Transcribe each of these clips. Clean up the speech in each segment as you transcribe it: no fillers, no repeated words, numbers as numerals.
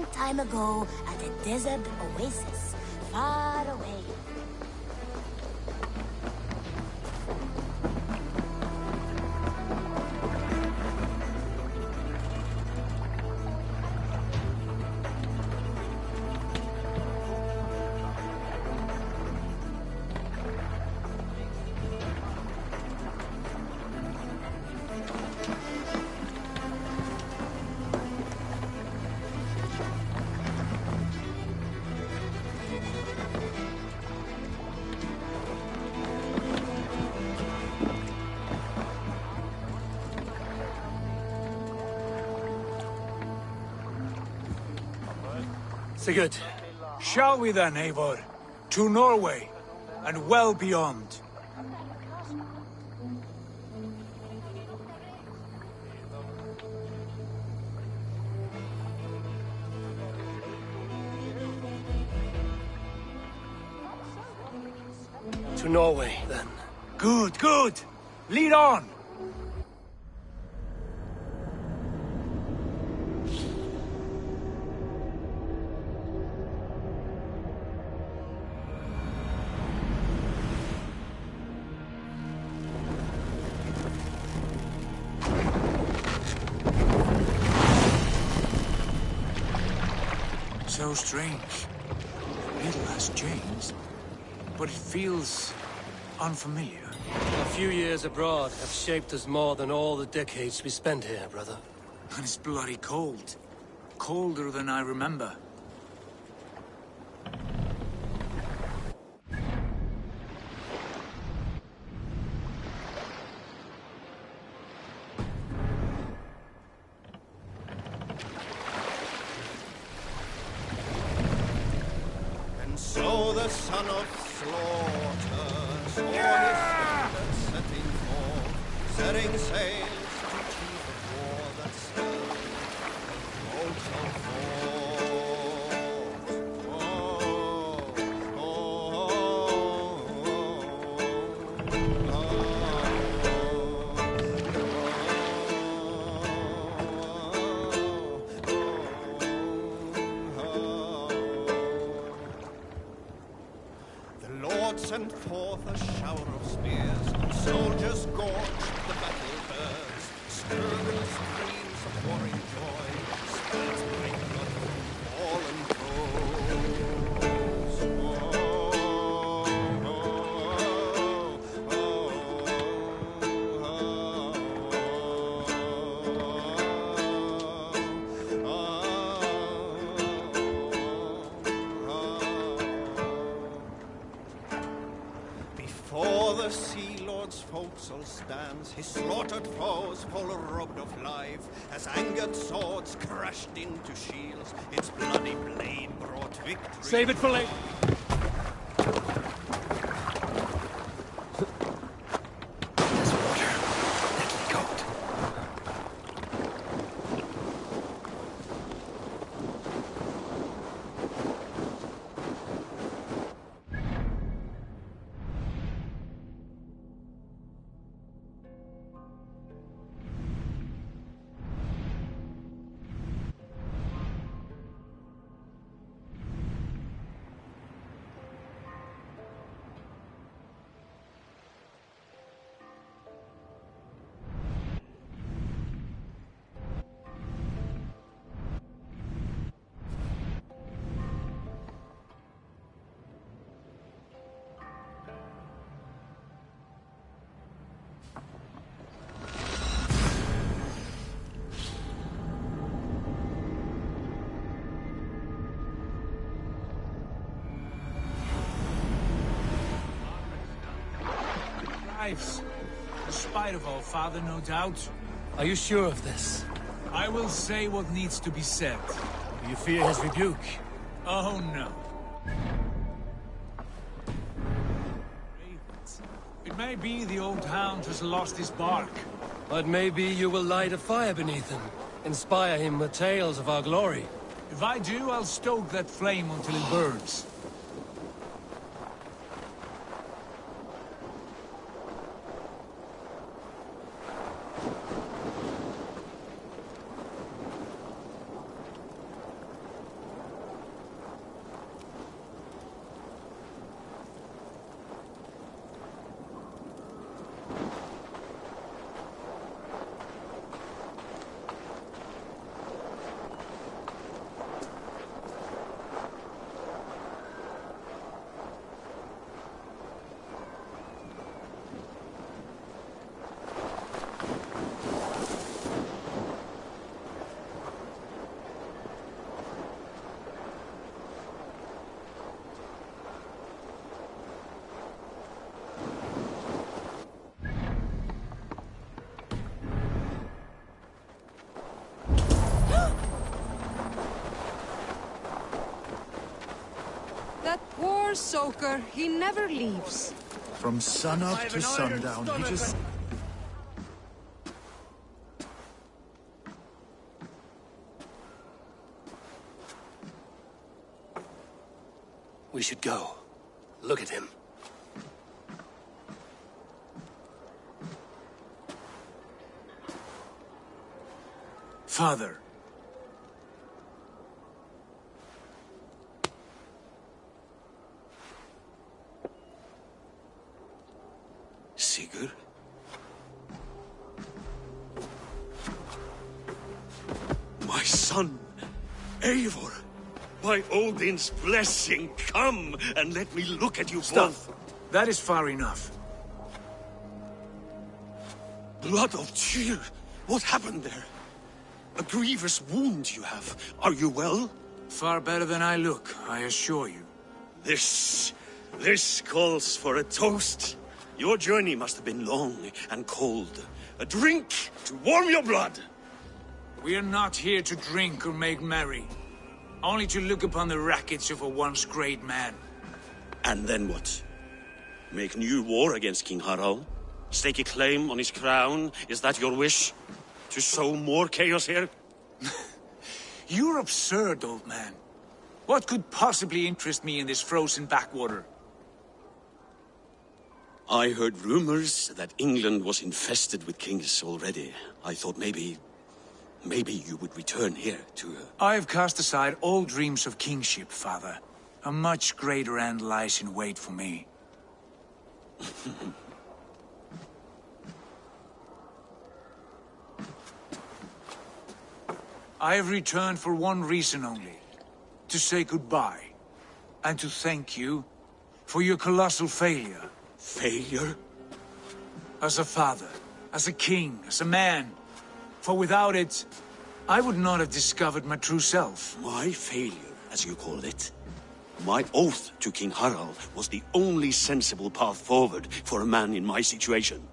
long time ago at a desert oasis, far away. Sigurd. Shall we then, Eivor? To Norway, and well beyond. To Norway, then. Good, good! Lead on! So strange. Little has changed, but it feels unfamiliar. A few years abroad have shaped us more than all the decades we spent here, brother. And it's bloody cold. Colder than I remember. So the son of slaughter saw his standards setting forth, setting sails to chief of war that still floats on forth. Oh, sent forth a shower of spears, and soldiers gorged the battle birds. Stirred streams of warring joy, spills bright blood from fallen foes. Before the Sea Lord's forecastle stands, his slaughtered foes full robbed of life, as angered swords crashed into shields, its bloody blade brought victory. Save it for later. In spite of all, father, no doubt. Are you sure of this? I will say what needs to be said. Do you fear his rebuke? Oh, no. It may be the old hound has lost his bark. But maybe you will light a fire beneath him. Inspire him with tales of our glory. If I do, I'll stoke that flame until it burns. a soaker. He never leaves. From sunup to sundown, he just... We should go. Look at him. Father. Sigurd? My son, Eivor! By Odin's blessing, come and let me look at you both. That is far enough. Blood of Tyr! What happened there? A grievous wound you have. Are you well? Far better than I look, I assure you. This calls for a toast. Your journey must have been long and cold. A drink to warm your blood. We are not here to drink or make merry. Only to look upon the rackets of a once great man. And then what? Make new war against King Harald? Stake a claim on his crown? Is that your wish? To sow more chaos here? You're absurd, old man. What could possibly interest me in this frozen backwater? I heard rumors that England was infested with kings already. I thought maybe you would return here to... I have cast aside all dreams of kingship, father. A much greater end lies in wait for me. I have returned for one reason only. To say goodbye. And to thank you for your colossal failure. Failure? As a father, as a king, as a man. For without it, I would not have discovered my true self. My failure, as you call it. My oath to King Harald was the only sensible path forward for a man in my situation.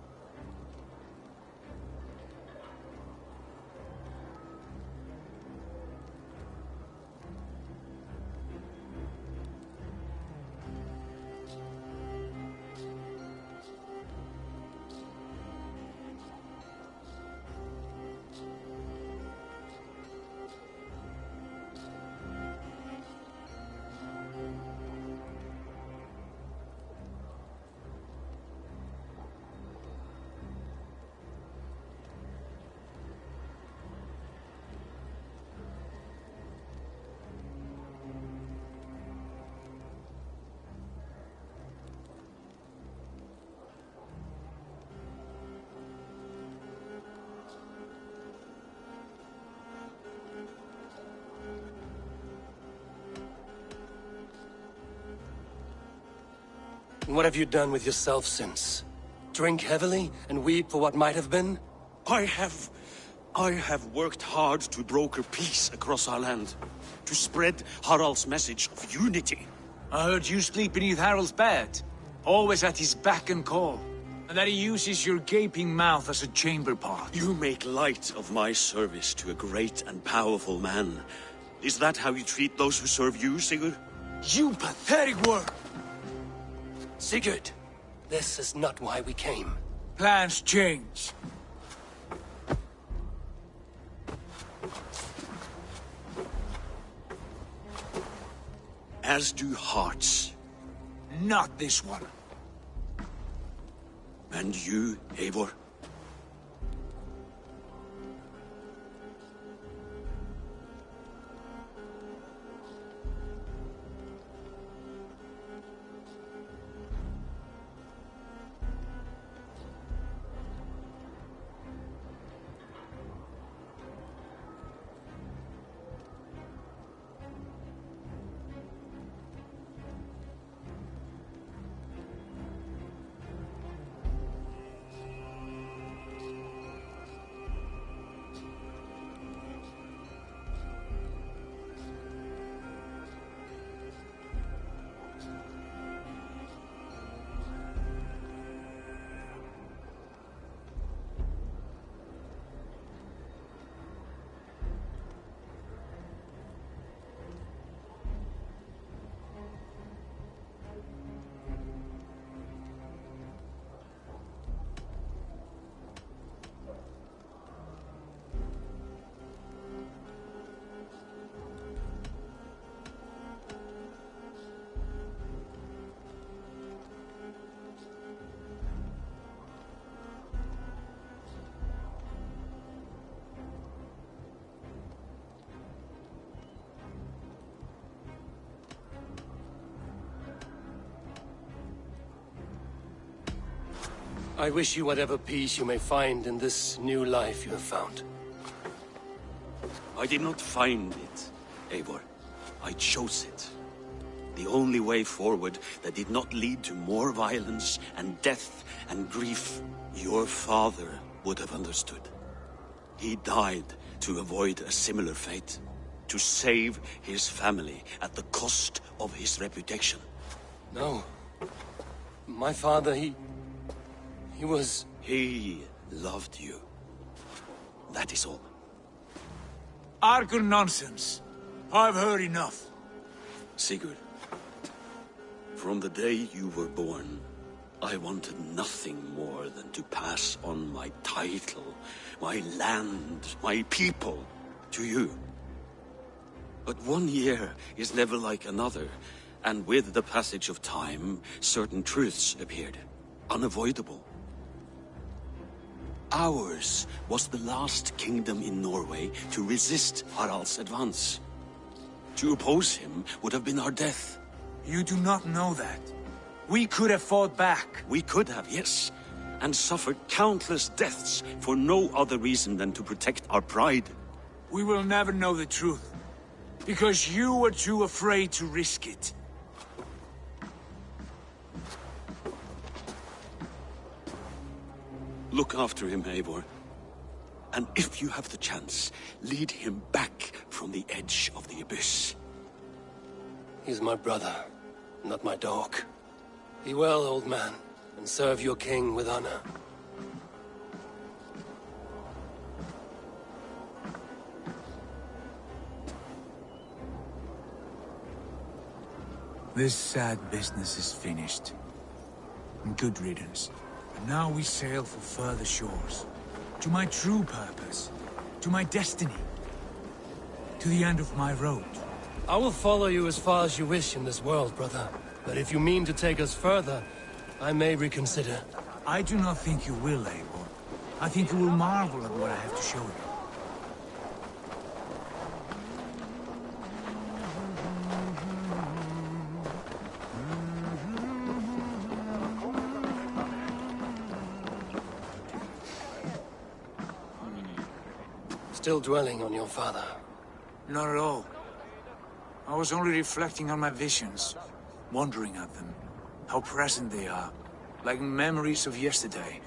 What have you done with yourself since? Drink heavily and weep for what might have been? I have worked hard to broker peace across our land. To spread Harald's message of unity. I heard you sleep beneath Harald's bed. Always at his beck and call. And that he uses your gaping mouth as a chamber pot. You make light of my service to a great and powerful man. Is that how you treat those who serve you, Sigurd? You pathetic word! Sigurd, this is not why we came. Plans change. As do hearts. Not this one. And you, Eivor? I wish you whatever peace you may find in this new life you have found. I did not find it, Eivor. I chose it. The only way forward that did not lead to more violence and death and grief. Your father would have understood. He died to avoid a similar fate. To save his family at the cost of his reputation. No. My father, he was... He loved you. That is all. Argur nonsense. I've heard enough. Sigurd, from the day you were born, I wanted nothing more than to pass on my title, my land, my people, to you. But 1 year is never like another, and with the passage of time, certain truths appeared, unavoidable. Ours was the last kingdom in Norway to resist Harald's advance. To oppose him would have been our death. You do not know that. We could have fought back. We could have, yes, and suffered countless deaths for no other reason than to protect our pride. We will never know the truth. Because you were too afraid to risk it. Look after him, Eivor. And if you have the chance, lead him back from the edge of the abyss. He's my brother, not my dog. Be well, old man, and serve your king with honor. This sad business is finished. And good riddance. And now we sail for further shores. To my true purpose. To my destiny. To the end of my road. I will follow you as far as you wish in this world, brother. But if you mean to take us further, I may reconsider. I do not think you will, Eivor. I think you will marvel at what I have to show you. Still dwelling on your father? Not at all. I was only reflecting on my visions, wondering at them, how present they are, like memories of yesterday.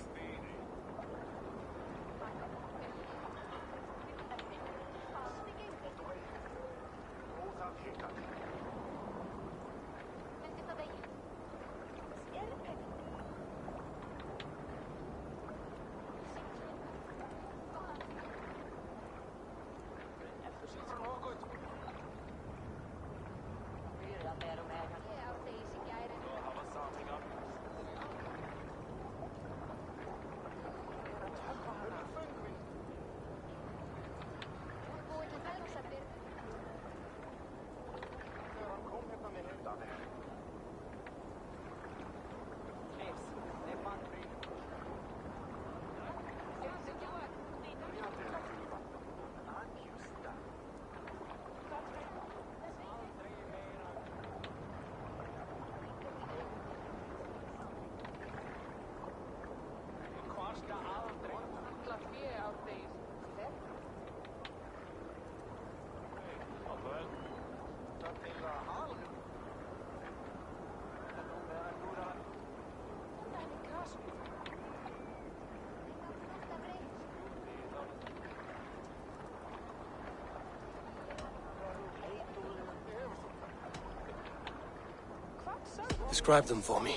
Describe them for me,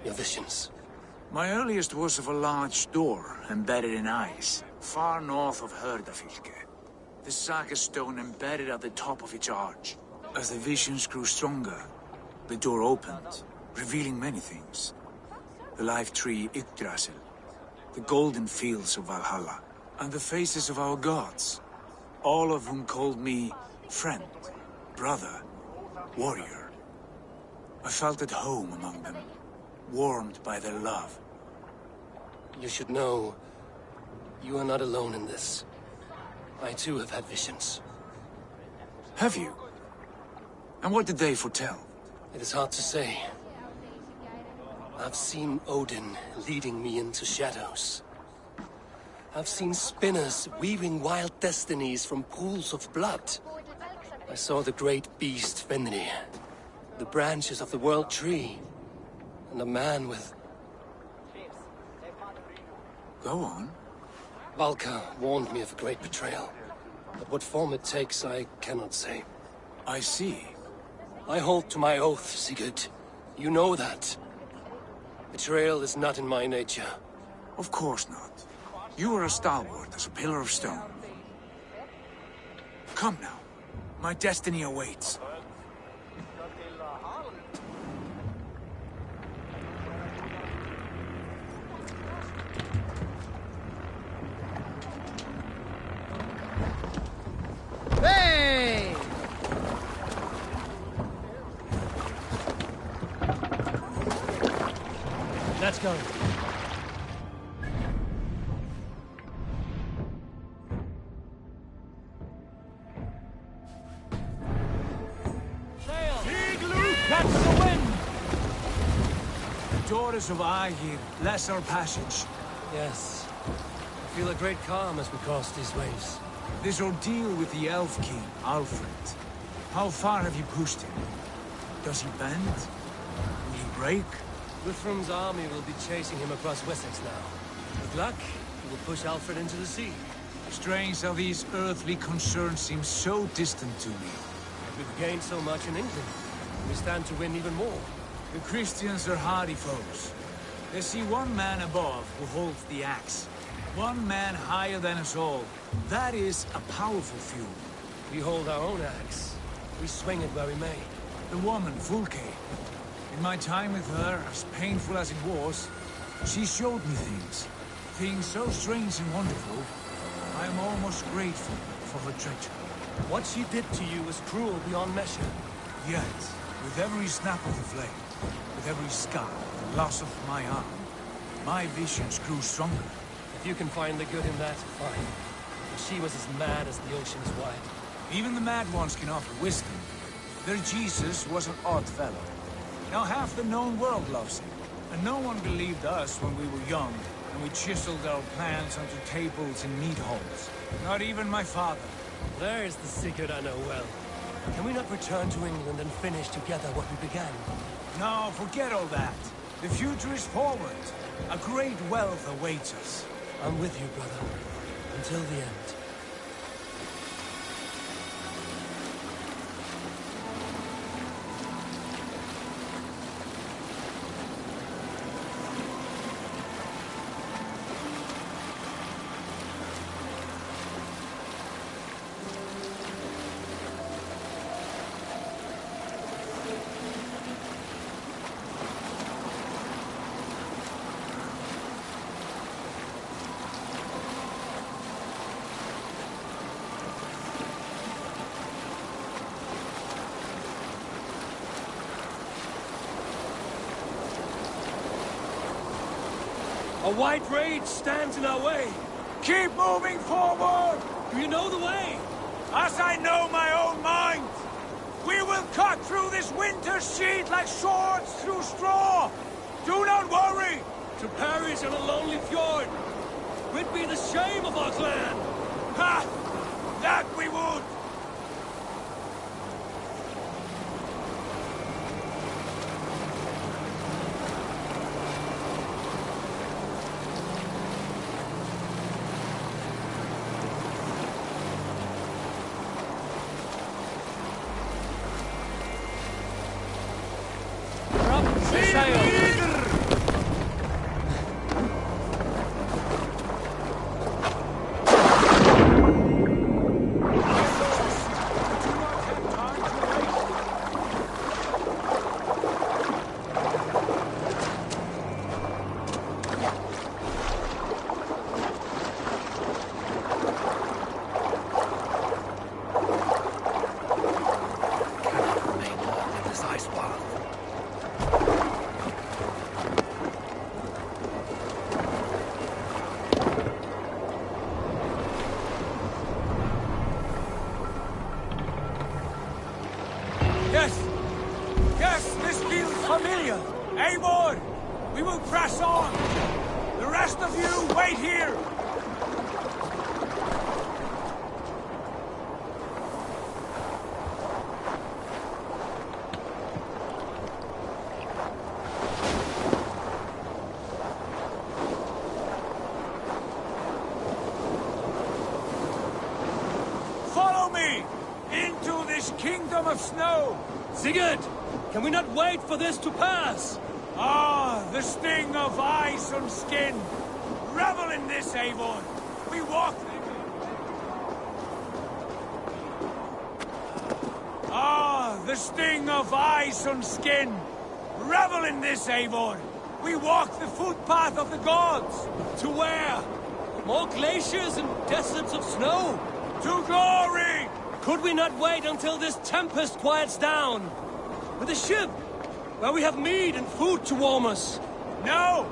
your visions. My earliest was of a large door embedded in ice, far north of Herdafylke. The saga stone embedded at the top of its arch. As the visions grew stronger, the door opened, revealing many things. The life tree Yggdrasil, the golden fields of Valhalla, and the faces of our gods, all of whom called me friend, brother, warrior. I felt at home among them, warmed by their love. You should know, you are not alone in this. I too have had visions. Have you? And what did they foretell? It is hard to say. I've seen Odin leading me into shadows. I've seen spinners weaving wild destinies from pools of blood. I saw the great beast Fenrir, the branches of the World Tree, and a man with... Go on. Valka warned me of a great betrayal. But what form it takes, I cannot say. I see. I hold to my oath, Sigurd. You know that. Betrayal is not in my nature. Of course not. You are as stalwart as a pillar of stone. Come now. My destiny awaits. Hey! Let's go. Catch the wind! The daughters of Aegir bless our passage. Yes. I feel a great calm as we cross these waves. This ordeal with the Elf King, Alfred. How far have you pushed him? Does he bend? Will he break? Guthrum's army will be chasing him across Wessex now. With luck, he will push Alfred into the sea. Strange how these earthly concerns seem so distant to me. We've gained so much in England. We stand to win even more. The Christians are hardy foes. They see one man above who holds the axe. One man higher than us all. That is a powerful feud. We hold our own axe. We swing it where we may. The woman, Fulke. In my time with her, as painful as it was, she showed me things. Things so strange and wonderful. I am almost grateful for her treachery. What she did to you was cruel beyond measure. Yet, with every snap of the flame, with every scar, the loss of my arm, my visions grew stronger. If you can find the good in that, fine. But she was as mad as the ocean is wide. Even the mad ones can offer wisdom. Their Jesus was an odd fellow. Now half the known world loves him. And no one believed us when we were young, and we chiseled our plans onto tables in meat halls. Not even my father. There is the secret I know well. Can we not return to England and finish together what we began? No, forget all that. The future is forward. A great wealth awaits us. I'm with you, brother. Until the end. A white rage stands in our way. Keep moving forward! Do you know the way? As I know my own mind! We will cut through this winter sheet like swords through straw! Do not worry! To perish on a lonely fjord would be the shame of our clan! Ha! That we would! Press on! The rest of you, wait here! Follow me! Into this kingdom of snow! Sigurd! Can we not wait for this to pass? Ah, the sting of ice on skin! Revel in this, Eivor! We walk... Ah, the sting of ice on skin! Revel in this, Eivor! We walk the footpath of the gods! To where? More glaciers and deserts of snow? To glory! Could we not wait until this tempest quiets down? With a ship, where we have meat and food to warm us. No!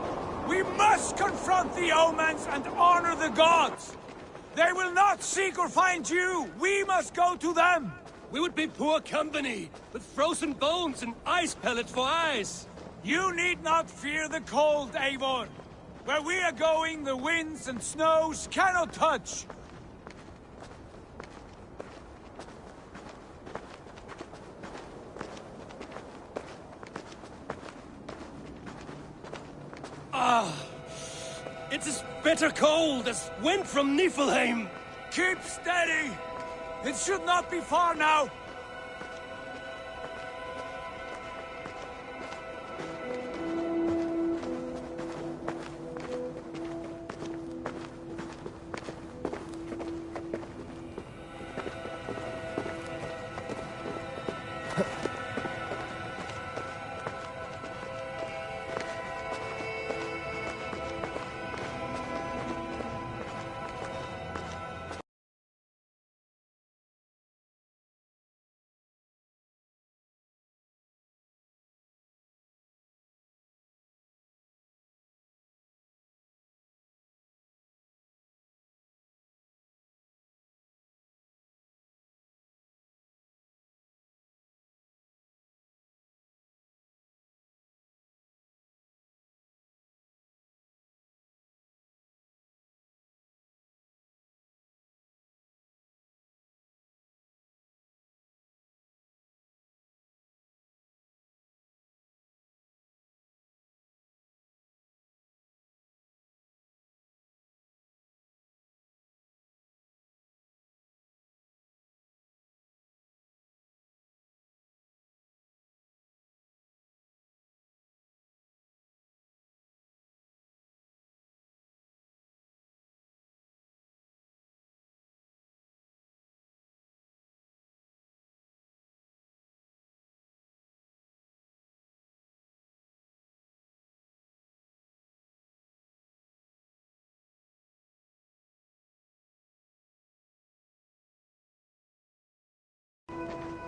We must confront the omens and honor the gods! They will not seek or find you! We must go to them! We would be poor company, with frozen bones and ice pellets for eyes. You need not fear the cold, Eivor! Where we are going, the winds and snows cannot touch! It's as bitter cold as wind from Niflheim. Keep steady! It should not be far now!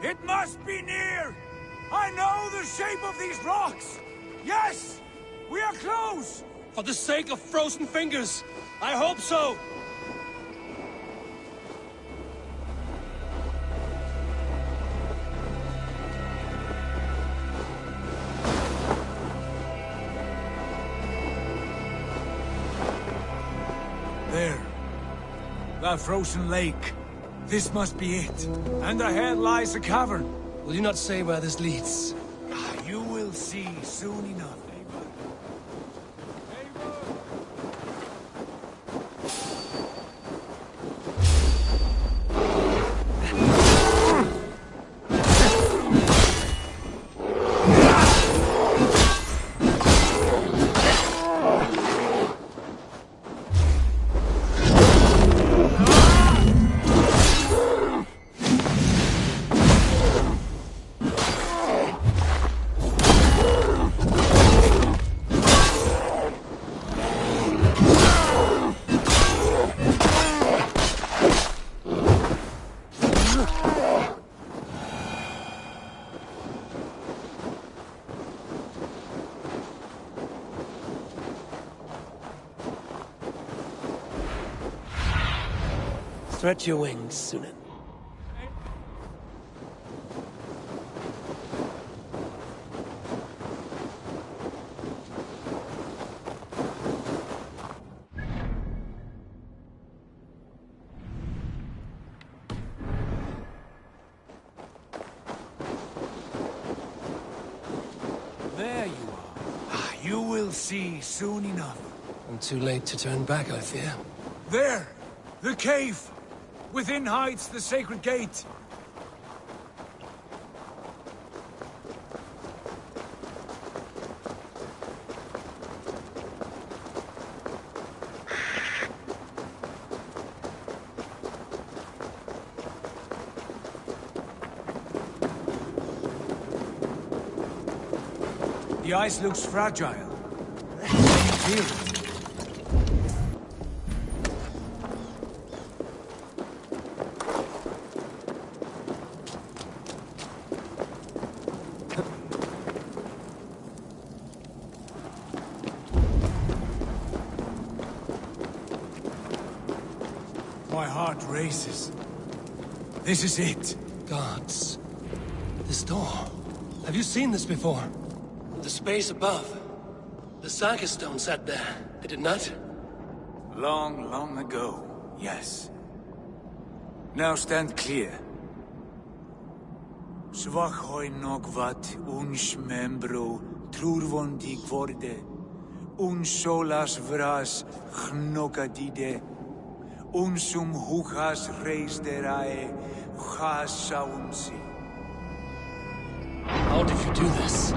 It must be near! I know the shape of these rocks! Yes! We are close! For the sake of frozen fingers, I hope so. There. That frozen lake. This must be it. And ahead lies a cavern. Will you not say where this leads? You will see soon enough, Eivor. Stretch your wings, Sunan. see soon enough. I'm too late to turn back, I fear. There! The cave! Within hides the sacred gate. The ice looks fragile. Can you feel it? My heart races. This is it. Gods. This door. Have you seen this before? The space above. The Saga stone sat there, did it not? Long, long ago, yes. Now stand clear. Svach hoi nogvat uns membro trurvon di kvorde uns solas vras gnokadide unsum hukas reisderae chasaunsi. How did you do this?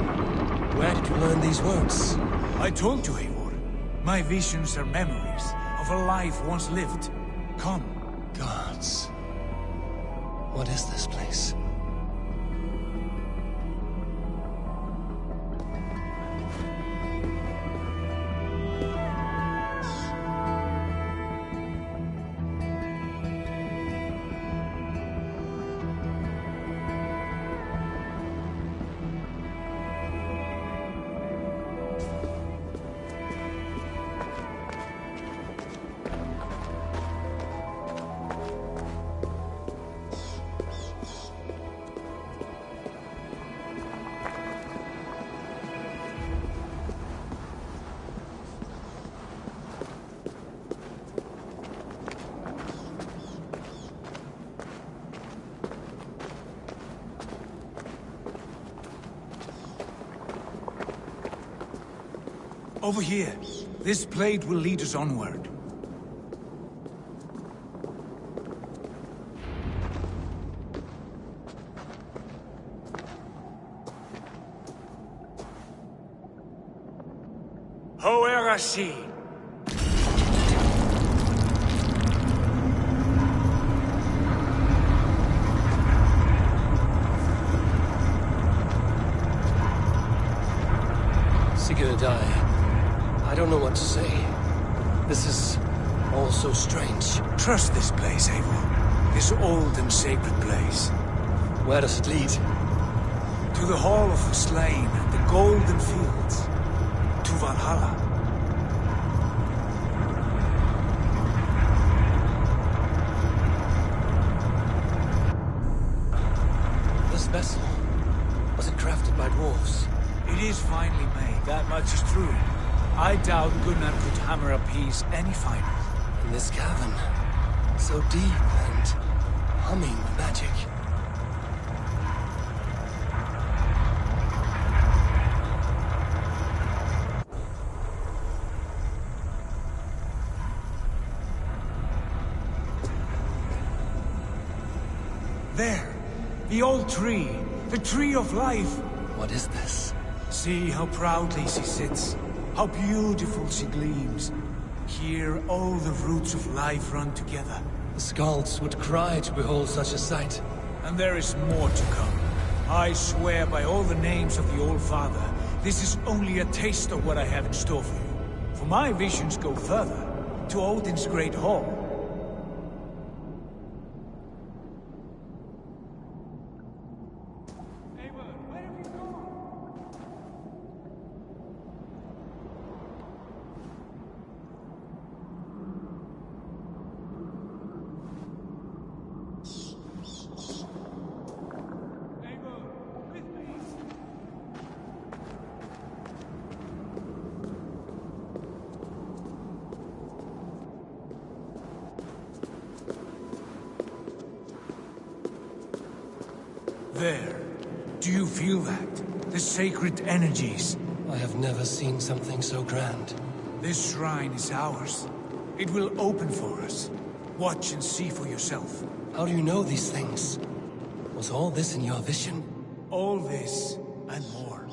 Where did you learn these words? I told you, Eivor. My visions are memories of a life once lived. Come. Gods. What is this place? Over here. This blade will lead us onward. Hoerasi! Sigurd, I don't know what to say. This is all so strange. Trust this place, Eivor. This old and sacred place. Where does it lead? To the Hall of the Slain and the Golden Fields. To Valhalla. This vessel, was it crafted by dwarves? It is finely made, that much is true. I doubt Gunnar could hammer a piece any finer. In this cavern, so deep and humming with magic. There! The old tree! The tree of life! What is this? See how proudly she sits. How beautiful she gleams. Here all the roots of life run together. The Skalds would cry to behold such a sight. And there is more to come. I swear by all the names of the Old Father, this is only a taste of what I have in store for you. For my visions go further, to Odin's Great Hall. There. Do you feel that? The sacred energies. I have never seen something so grand. This shrine is ours. It will open for us. Watch and see for yourself. How do you know these things? Was all this in your vision? All this and more.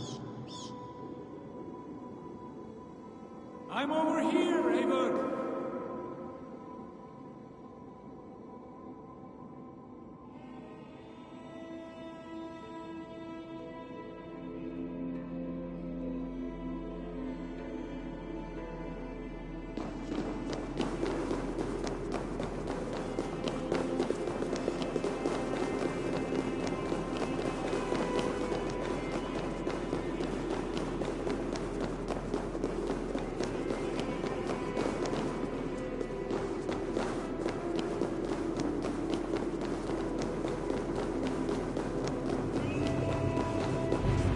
I'm over here, Eivor!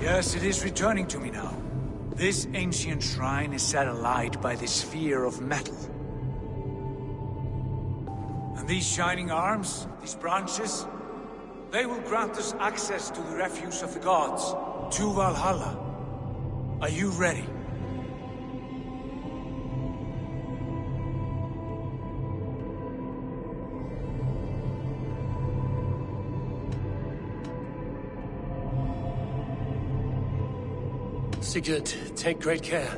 Yes, it is returning to me now. This ancient shrine is set alight by the sphere of metal. And these shining arms, these branches, they will grant us access to the refuse of the gods, to Valhalla. Are you ready? Sigurd, take great care.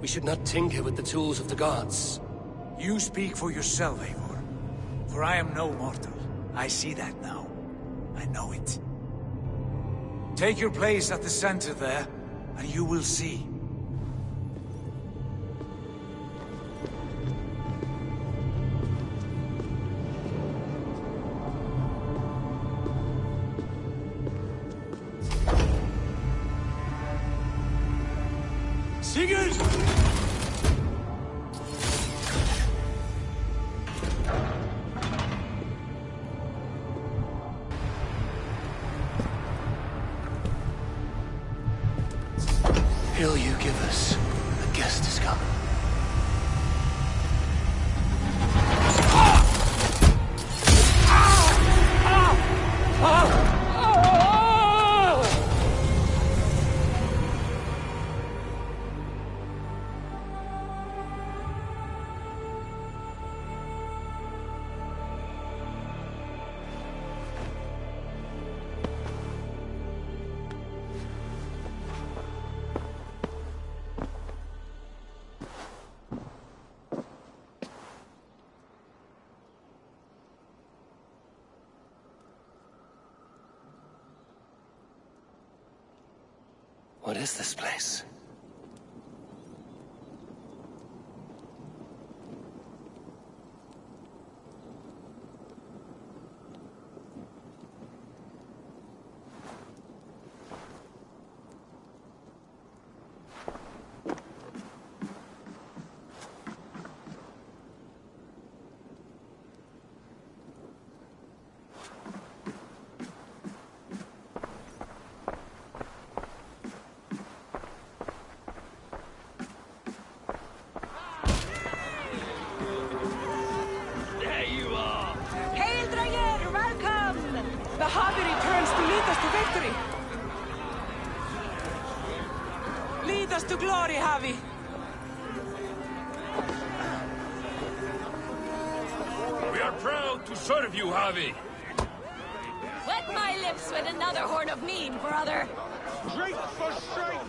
We should not tinker with the tools of the gods. You speak for yourself, Eivor. For I am no mortal. I see that now. I know it. Take your place at the center there, and you will see. Sigurd! Hill you give us. A guest is come. What is this place? Valhalla returns to lead us to victory. Lead us to glory, Havi. We are proud to serve you, Havi. Wet my lips with another horn of mead, brother. Straight for straight.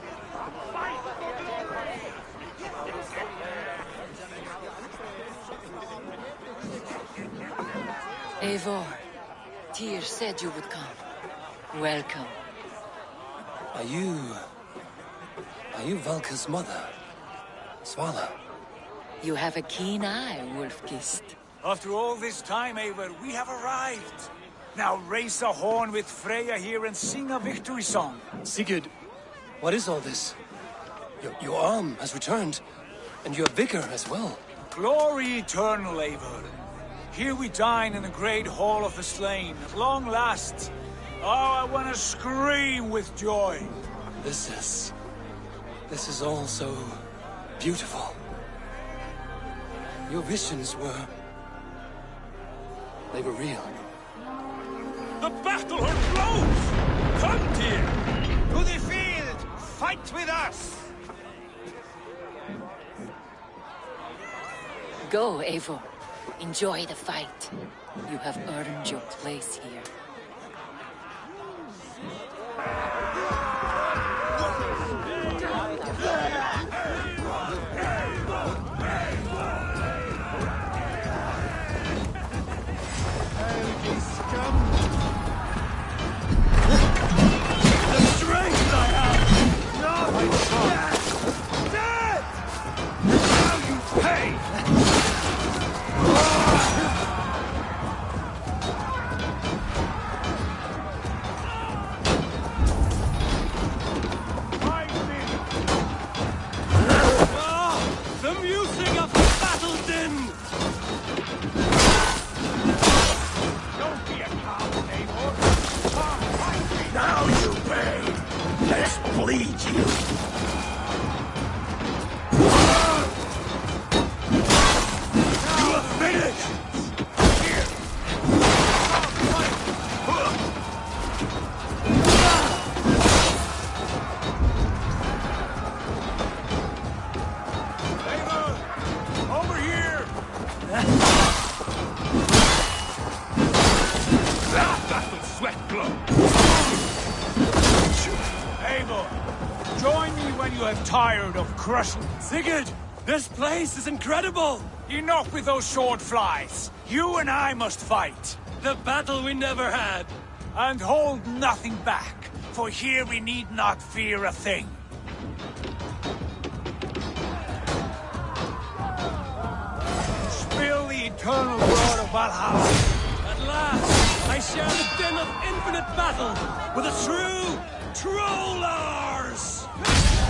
Fight for glory. Eivor, Tyr said you would come. Welcome. Are you Valka's mother? Svala? You have a keen eye, Wolfkist. After all this time, Eivor, we have arrived. Now raise a horn with Freya here and sing a victory song. Sigurd, what is all this? Your arm has returned, and your vigor as well. Glory eternal, Eivor. Here we dine in the great hall of the slain, at long last. Oh, I want to scream with joy. This is all so beautiful. Your visions they were real. The battle horn blows! Come, Tyr! To the field! Fight with us! Go, Eivor. Enjoy the fight. You have earned your place here. Tired of crushing. Sigurd! This place is incredible! Enough with those sword flies. You and I must fight. The battle we never had! And hold nothing back, for here we need not fear a thing. Spill the eternal blood of Valhalla. At last, I share the din of infinite battle with a true Trollars!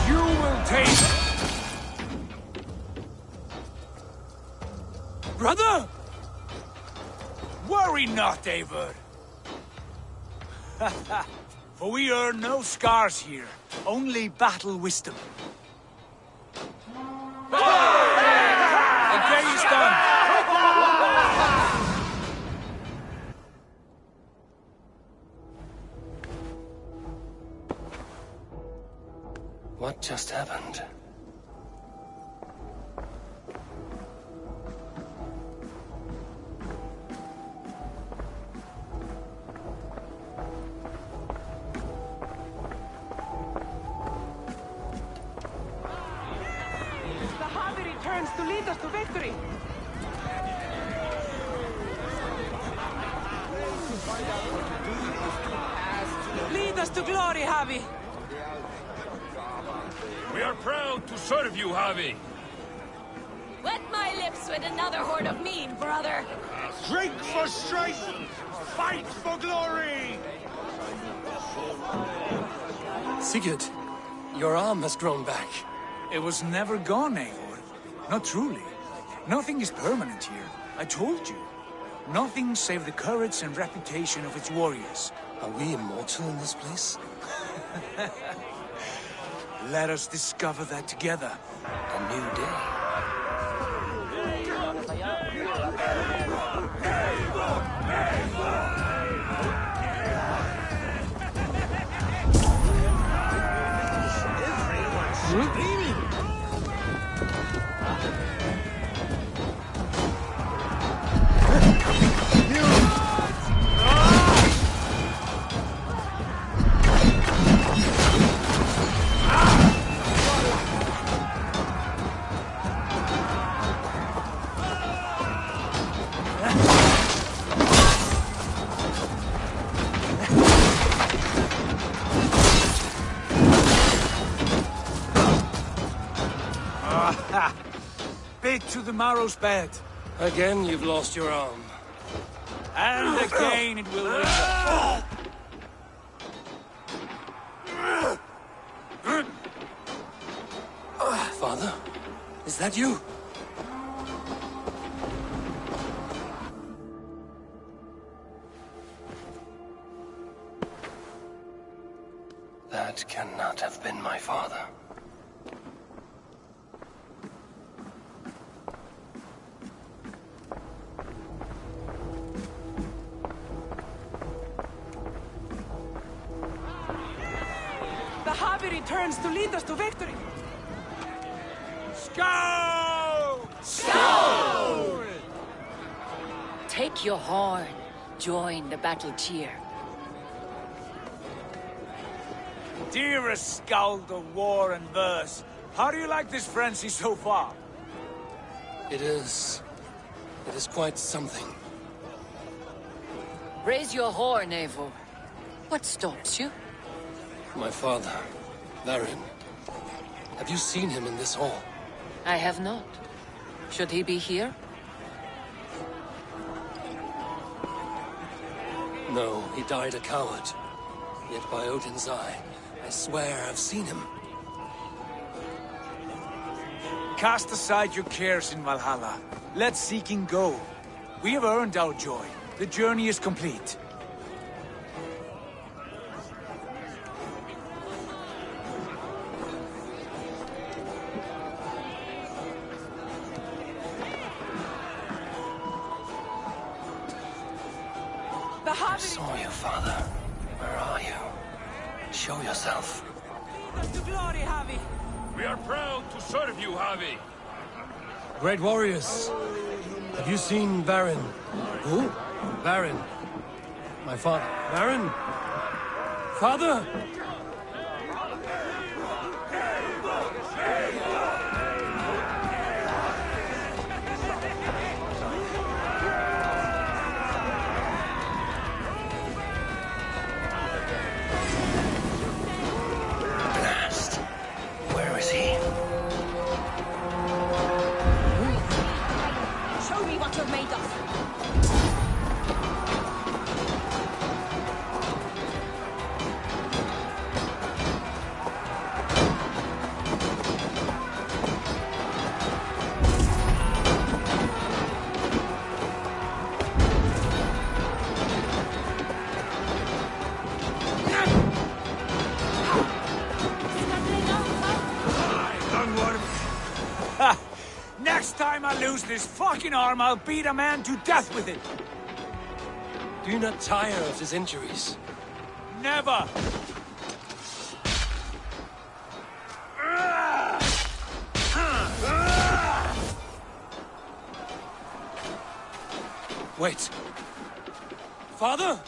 You will take... Brother! Worry not, Eivor. For we earn no scars here, only battle wisdom. Okay, you stand. What just happened? The Harvey returns to lead us to victory. Lead us to glory, Harvey. We are proud to serve you, Javi. Wet my lips with another horde of mead, brother. Drink for strife! Fight for glory! Sigurd, your arm has grown back. It was never gone, Eivor. Not truly. Nothing is permanent here. I told you. Nothing save the courage and reputation of its warriors. Are we immortal in this place? Let us discover that together. A new day. Bit to the marrow's bed. Again, you've lost your arm. And again it will linger. Father? Is that you? That cannot have been my father. The Harvey Javi returns to lead us to victory. Skull! Skull! Take your horn. Join the battle cheer. Dearest Skald of war and verse, how do you like this frenzy so far? It is quite something. Raise your horn, Eivor. What stops you? My father, Varin. Have you seen him in this hall? I have not. Should he be here? No, he died a coward. Yet by Odin's eye, I swear I've seen him. Cast aside your cares in Valhalla. Let seeking go. We have earned our joy. The journey is complete. The I Javi saw you, father. Where are you? Show yourself. lead us to glory, Javi. We are proud to serve you, Javi. Great warriors. Have you seen Varin? Who? Varin. My father. Varin? Father? Blast. Where is he? Show me what you're made of. Next time I lose this fucking arm, I'll beat a man to death with it. Do you not tire of his injuries? Never! Wait. Father?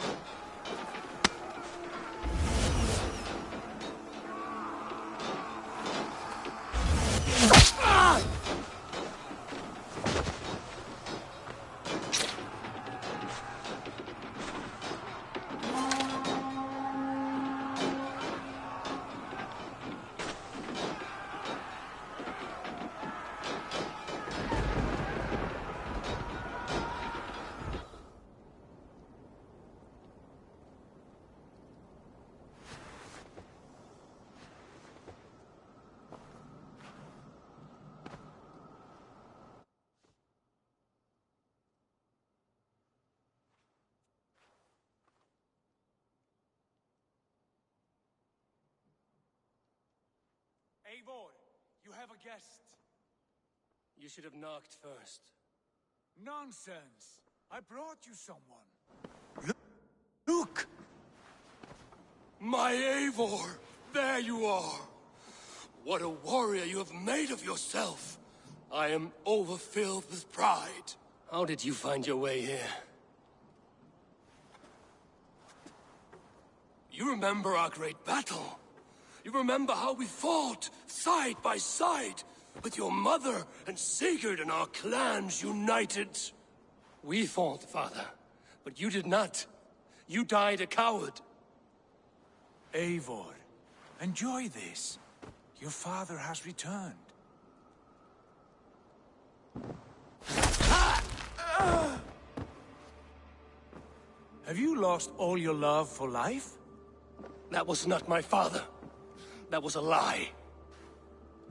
Eivor, you have a guest. You should have knocked first. Nonsense. I brought you someone. Look! My Eivor! There you are! What a warrior you have made of yourself! I am overfilled with pride. How did you find your way here? You remember our great battle? You remember how we fought, side by side, with your mother and Sigurd and our clans united? We fought, father, but you did not. You died a coward. Eivor, enjoy this. Your father has returned. Have you lost all your love for life? That was not my father. That was a lie.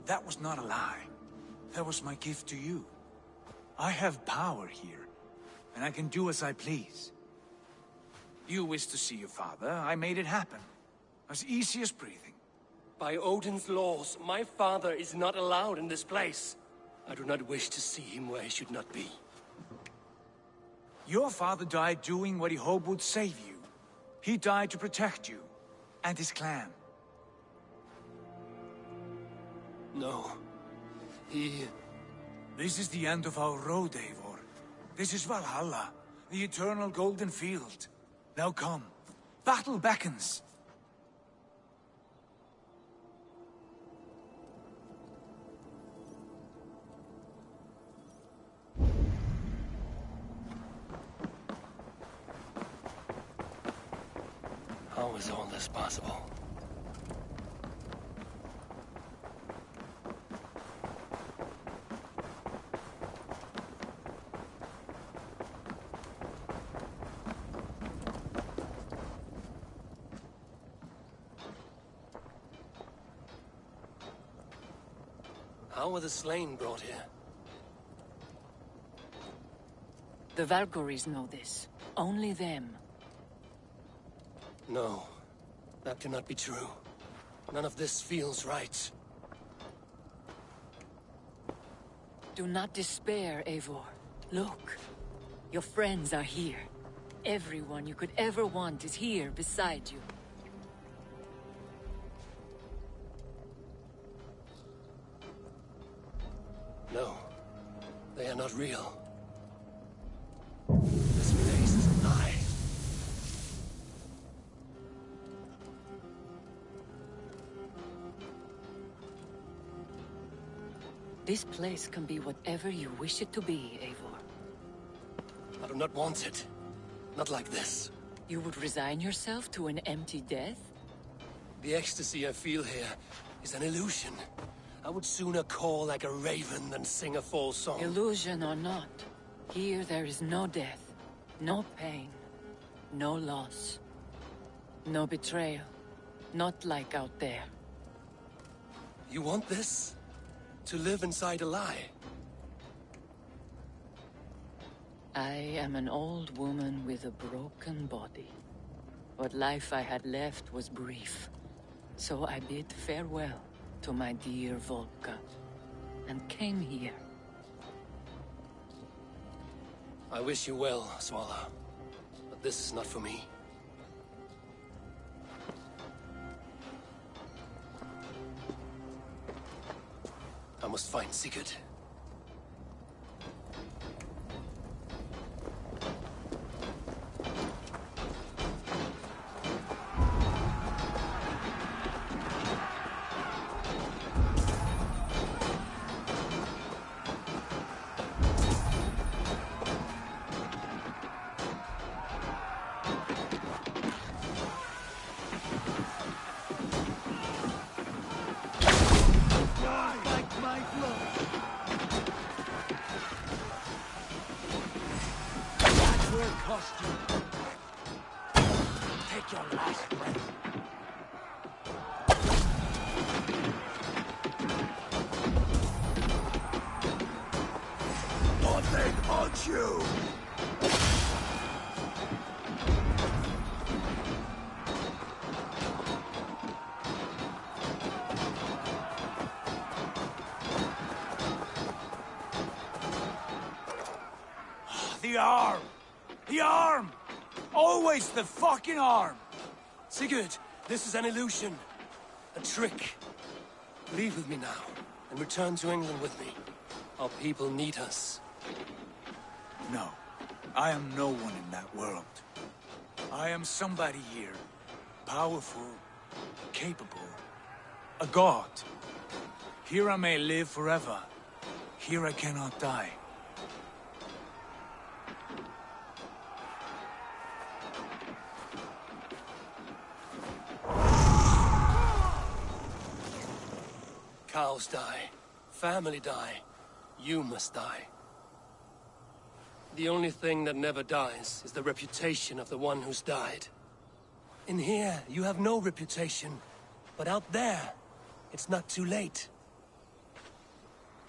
That was not a lie. That was my gift to you. I have power here, and I can do as I please. You wished to see your father, I made it happen. As easy as breathing. By Odin's laws, my father is not allowed in this place. I do not wish to see him where he should not be. Your father died doing what he hoped would save you. He died to protect you, and his clan. No. He... This is the end of our road, Eivor. This is Valhalla, the eternal golden field. Now come. Battle beckons. How is all this possible? How were the slain brought here? The Valkyries know this. Only them. No, that cannot be true. None of this feels right. Do not despair, Eivor. Look. Your friends are here. Everyone you could ever want is here beside you. No, they are not real. This place is a lie. This place can be whatever you wish it to be, Eivor. I do not want it. Not like this. You would resign yourself to an empty death? The ecstasy I feel here is an illusion. I would sooner call like a raven than sing a false song. Illusion or not, here there is no death, no pain, no loss, no betrayal. Not like out there. You want this? To live inside a lie? I am an old woman with a broken body. What life I had left was brief, so I bid farewell to my dear Volka, and came here. I wish you well, Swallow, but this is not for me. I must find Sigurd. Take your last breath. Nothing haunt you! The arm! The arm! Always the fucking arm! Sigurd, this is an illusion. A trick. Leave with me now, and return to England with me. Our people need us. No, I am no one in that world. I am somebody here. Powerful, capable. A god. Here I may live forever. Here I cannot die. Cows die. Family die. You must die. The only thing that never dies is the reputation of the one who's died. In here, you have no reputation. But out there, it's not too late.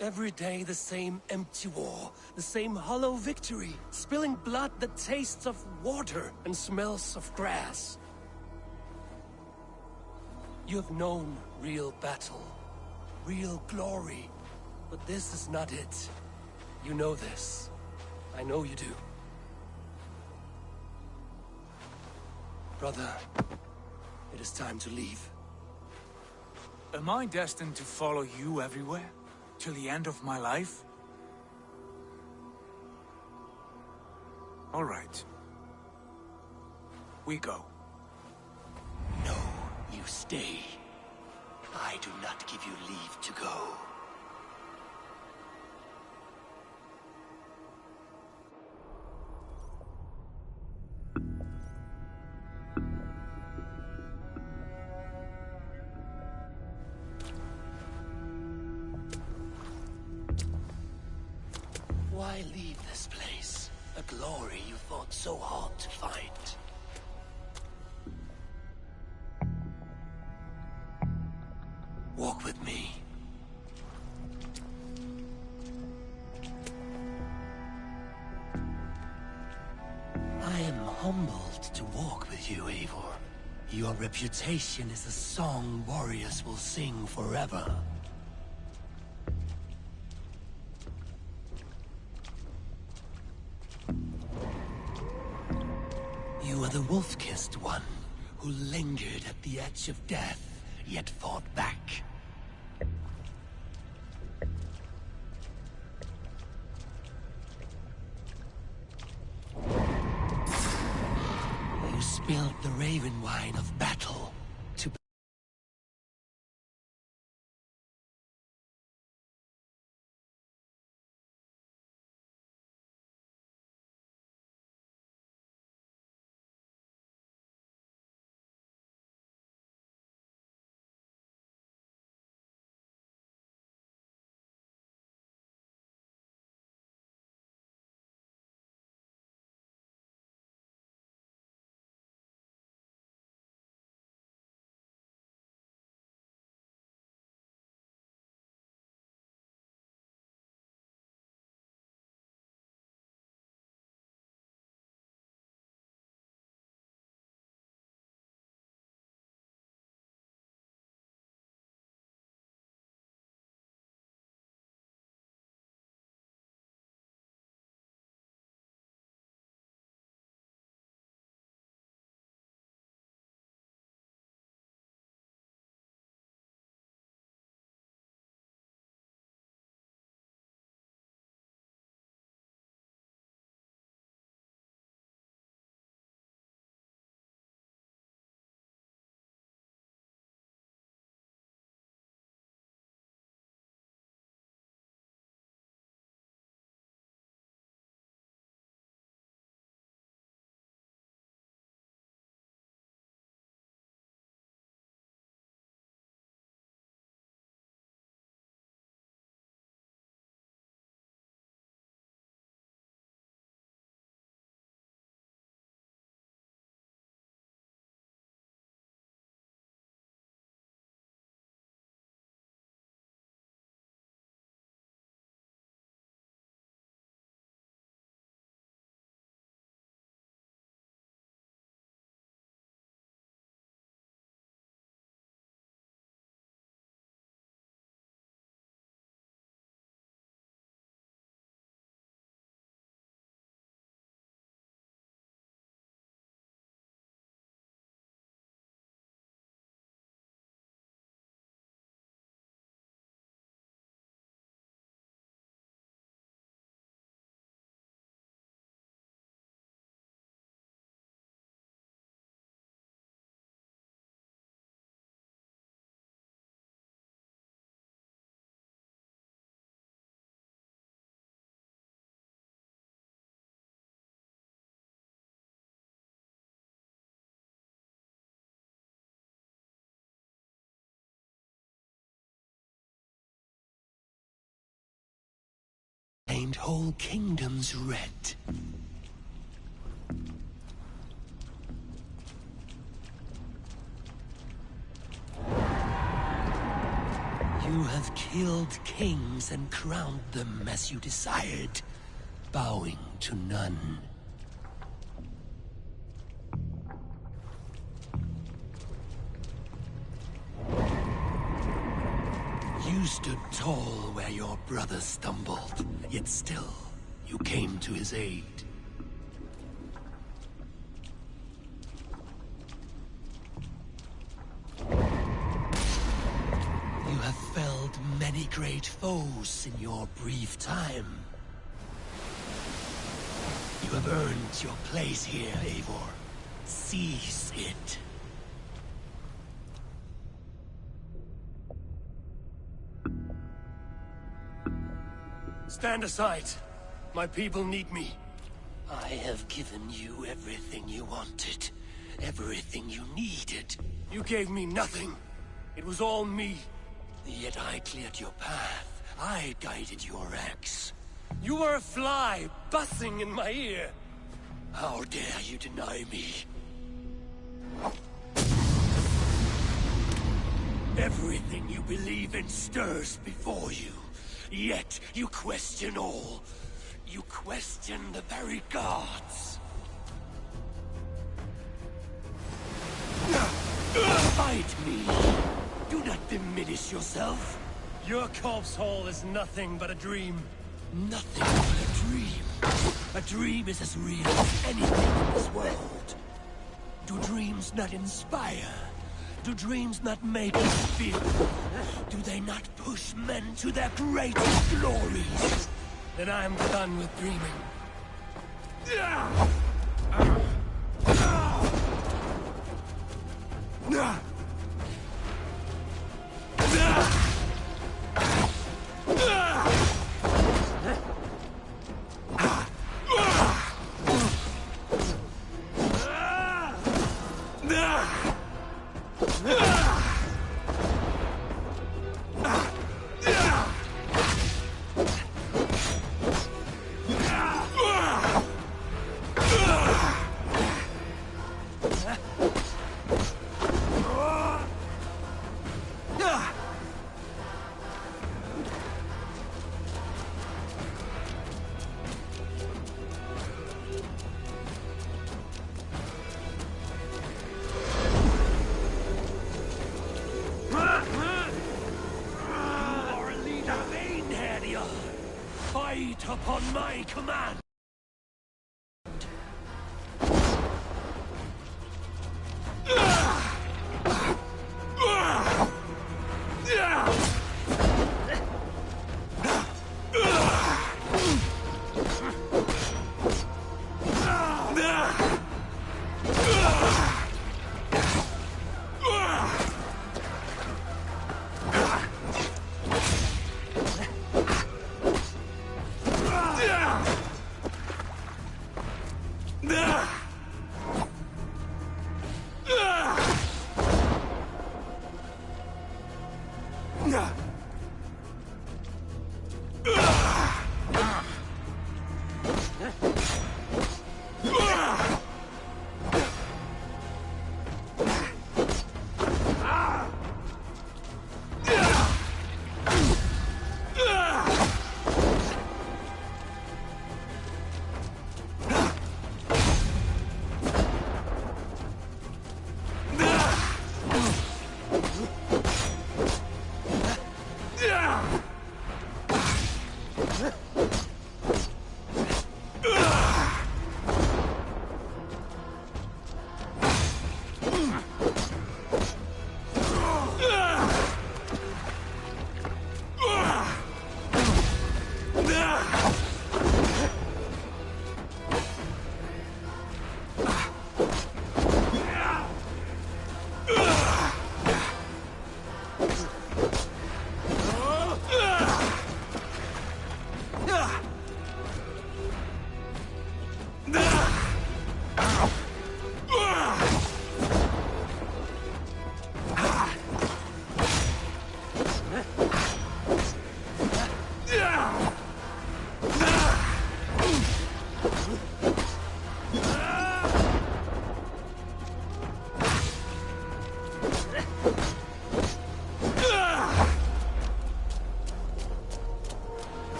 Every day the same empty war, the same hollow victory, spilling blood that tastes of water and smells of grass. You have known real battle, real glory, but this is not it. You know this. I know you do. Brother, it is time to leave. Am I destined to follow you everywhere? Till the end of my life? All right. We go. No, you stay. I do not give you leave to go. Why leave this place? A glory you fought so hard to find. Walk with me. I am humbled to walk with you, Eivor. Your reputation is a song warriors will sing forever. You are the wolf-kissed one, who lingered at the edge of death, yet fought back. You spilled the raven wine of battle to... Paint whole kingdoms red. You have killed kings and crowned them as you desired, bowing to none. You stood tall where your brother stumbled, yet still, you came to his aid. many great foes in your brief time. You have earned your place here, Eivor. Seize it. Stand aside. My people need me. I have given you everything you wanted. Everything you needed. You gave me nothing. It was all me. Yet I cleared your path. I guided your axe. You were a fly, buzzing in my ear. How dare you deny me? Everything you believe in stirs before you. Yet you question all. You question the very gods. Fight me. Do not diminish yourself. Your corpse hall is nothing but a dream. Nothing but a dream. A dream is as real as anything in this world. Do dreams not inspire? Do dreams not make us feel? Do they not push men to their greatest glories? Then I am done with dreaming. Fight upon my command!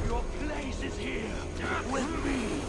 Your place is here, with me.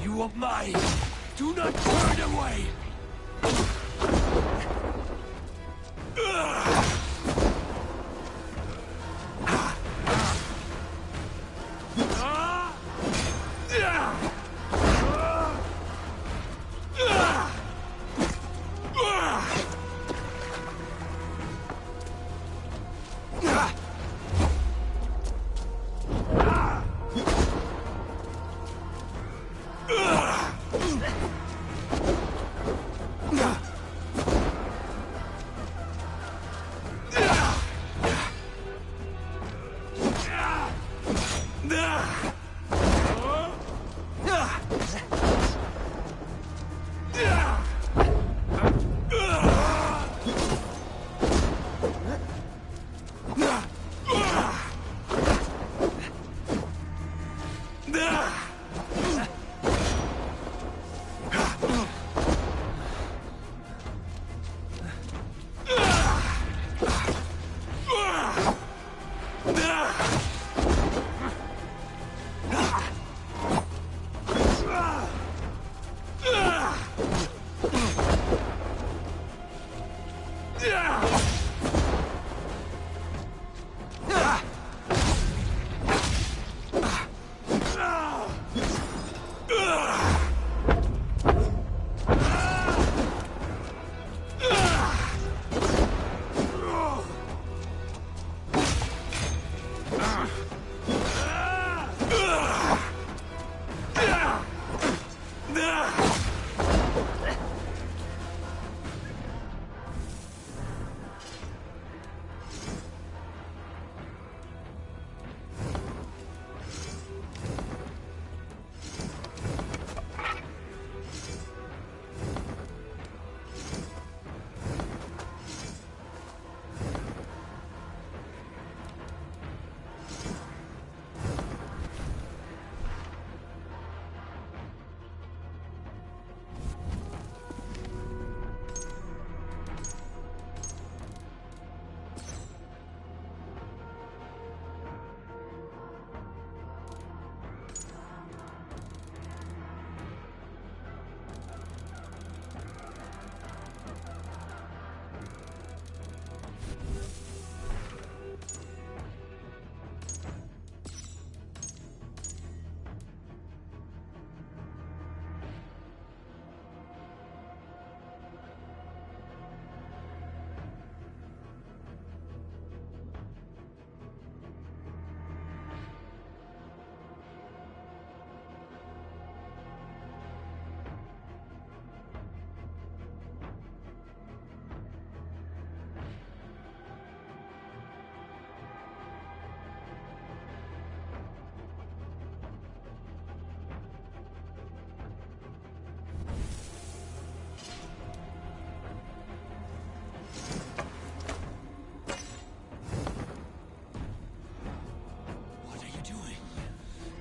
You want mine? Do not turn away!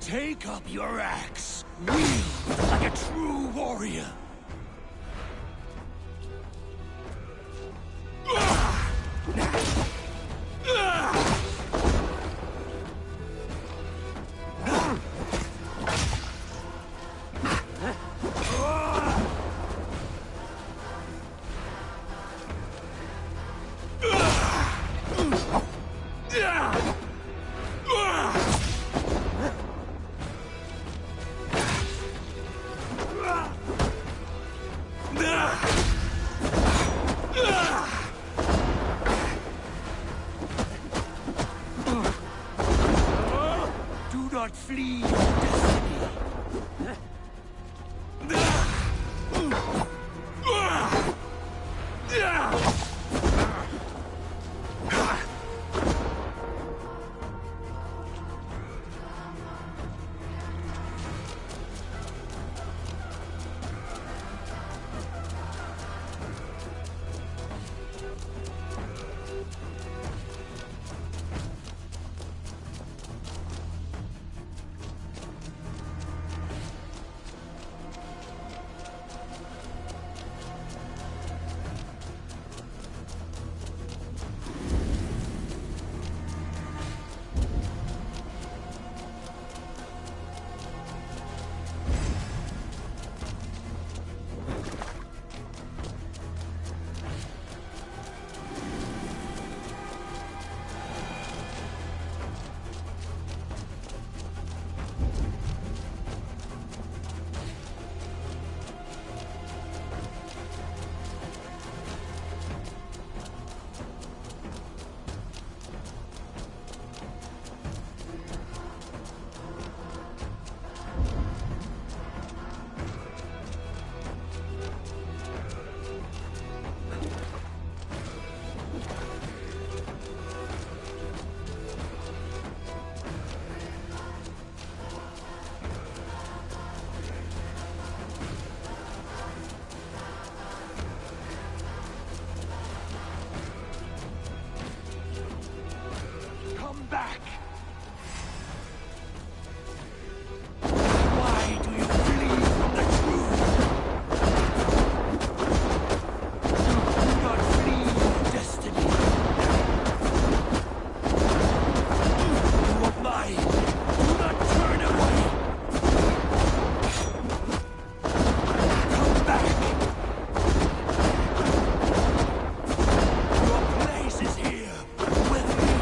Take up your axe. Wield like a true warrior. Do not flee your destiny. Back! Why do you flee from the truth? Do not flee your destiny. You are mine. Do not turn away. Come back. Your place is here with me.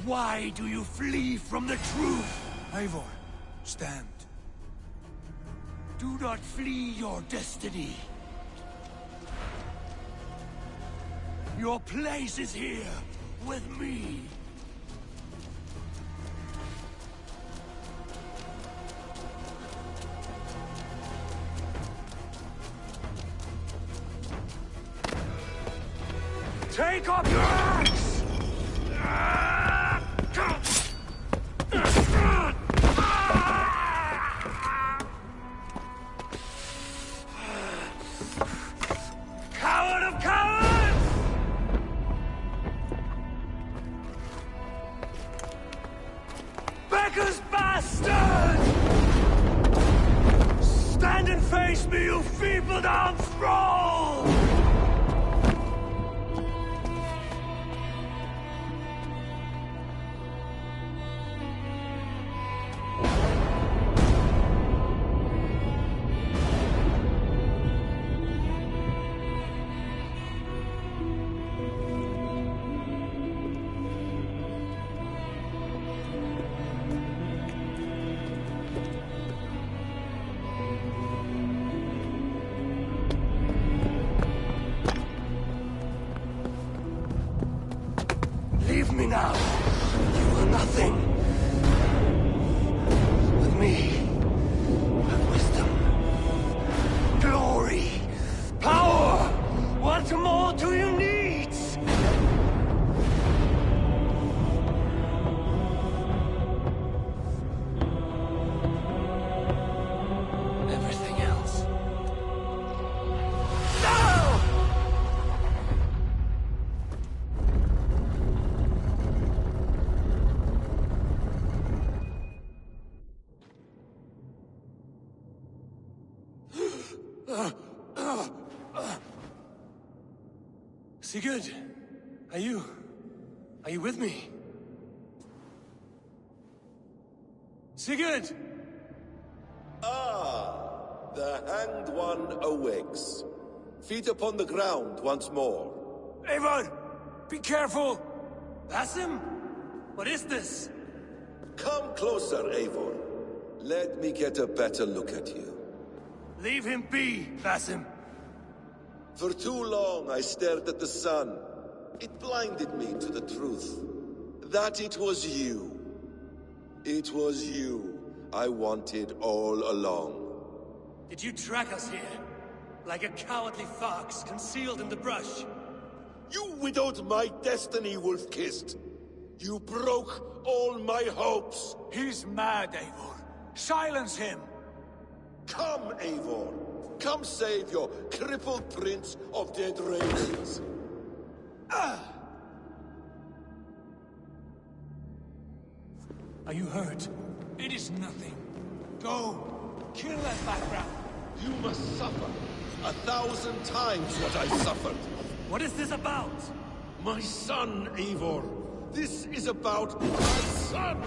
Why do you flee from the truth? Eivor, stand. Do not flee your destiny. Your place is here with me. Take up your axe! Coward of cowards! Becker's bastard! Stand and face me, you feeble-down thrall! Leave me now. You are nothing. With me, have wisdom, glory, power. What more do you need? Everything else Sigurd, are you with me? Sigurd! Ah, the Hanged One awakes. Feet upon the ground once more. Eivor! Be careful! Basim? What is this? Come closer, Eivor. Let me get a better look at you. Leave him be, Basim. For too long I stared at the sun. It blinded me to the truth. That it was you. It was you I wanted all along. Did you track us here? Like a cowardly fox concealed in the brush? You widowed my destiny, Wolf-Kissed. You broke all my hopes. He's mad, Eivor. Silence him! Come, Eivor. Come save your crippled prince of dead ravens. Are you hurt? It is nothing. Go! Kill that background! You must suffer 1,000 times what I suffered. What is this about? My son, Eivor. This is about my son!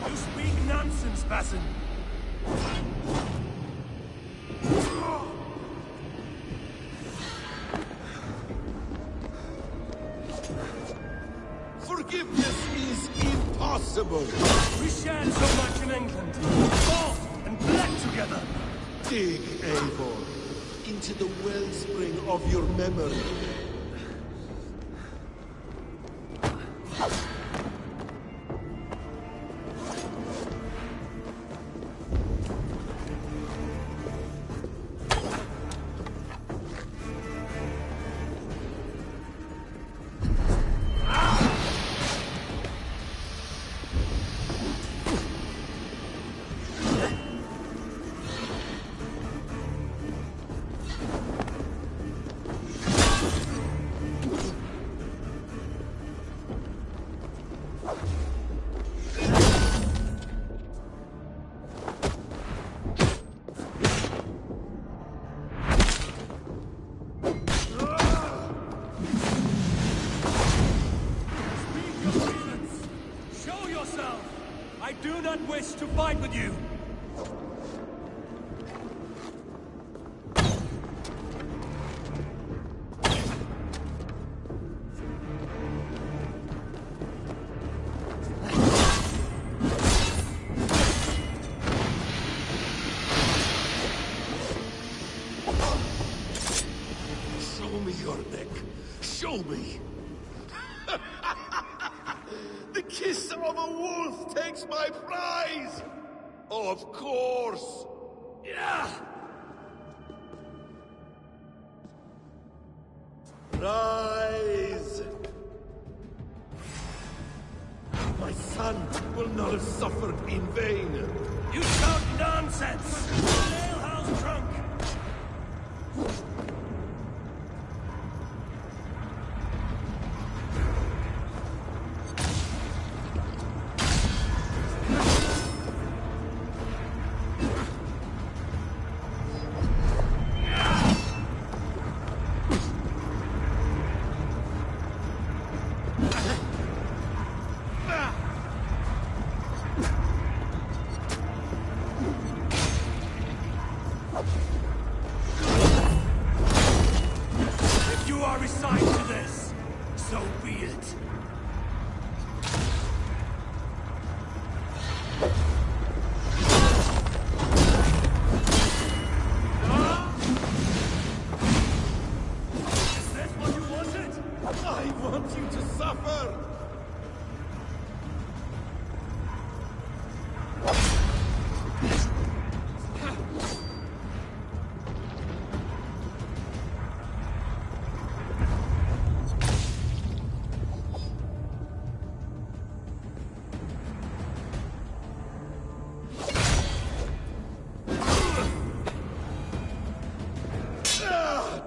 You speak nonsense, Basim. Forgiveness is impossible. We shared so much in England. Fought and bled together. Dig, Eivor, into the wellspring of your memory. I do not wish to fight with you! Show me your neck. Show me. The kiss of a wolf takes my prize! Of course! Yeah! Rise! My son will not have suffered in vain. You talk nonsense! Alehouse drunk! If you are resigned to this, so be it. Is this what you wanted? I want you to suffer!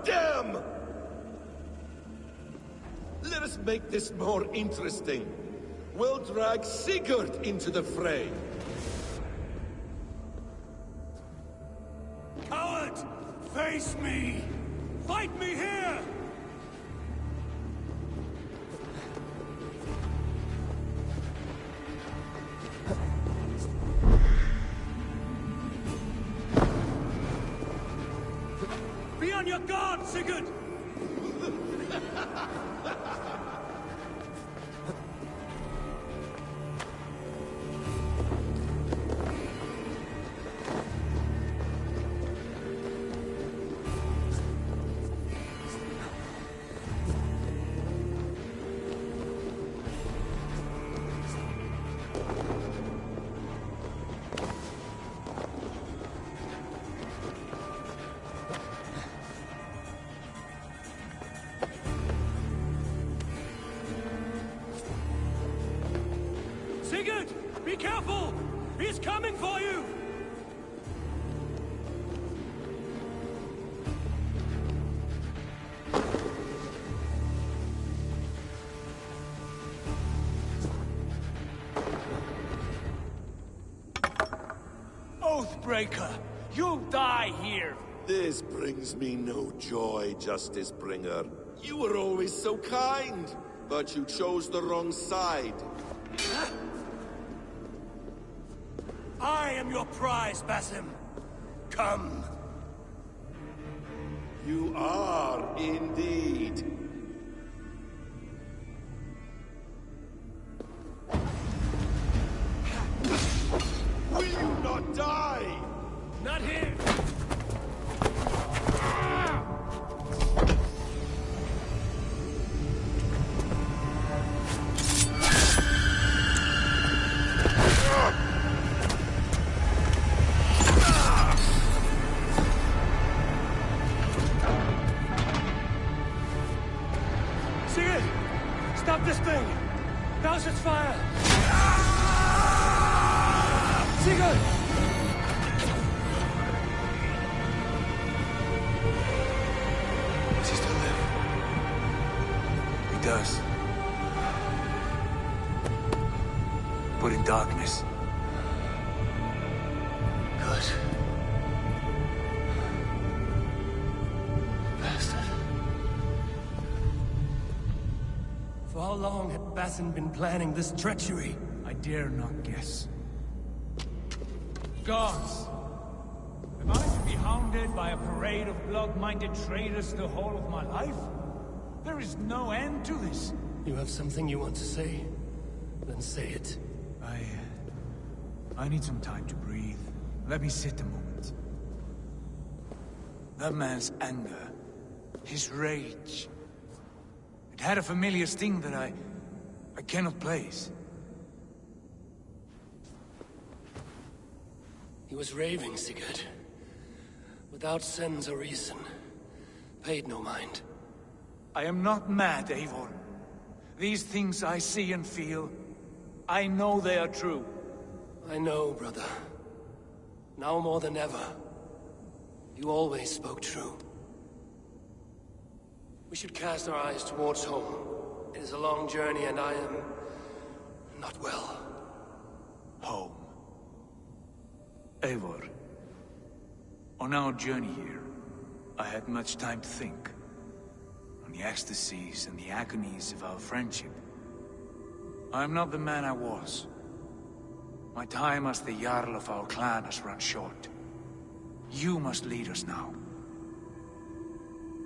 Damn! Let us make this more interesting. We'll drag Sigurd into the fray. Coward! Face me! Fight me here! guard, Sigurd! Sigurd! Be careful! He's coming for you! Oathbreaker! You'll die here! This brings me no joy, Justice Bringer. You were always so kind, but you chose the wrong side. I am your prize, Basim. Come. You are indeed. Will you not die? Not here! Sigurd! Stop this thing! Douse its fire! Sigurd! Does he still live? He does. But in darkness. Good. Bastard. For how long had Basim been planning this treachery? I dare not guess. Gods! Am I to be hounded by a parade of blood-minded traitors the whole of my life? There is no end to this. You have something you want to say? Then say it. I need some time to breathe. Let me sit a moment. That man's anger, his rage, it had a familiar sting that I cannot place. He was raving, Sigurd. Without sense or reason. Paid no mind. I am not mad, Eivor. These things I see and feel, I know they are true. I know, brother. Now more than ever. You always spoke true. We should cast our eyes towards home. It is a long journey and I am... not well. Home. Eivor. On our journey here, I had much time to think. On the ecstasies and the agonies of our friendship. I am not the man I was. My time as the Jarl of our clan has run short. You must lead us now.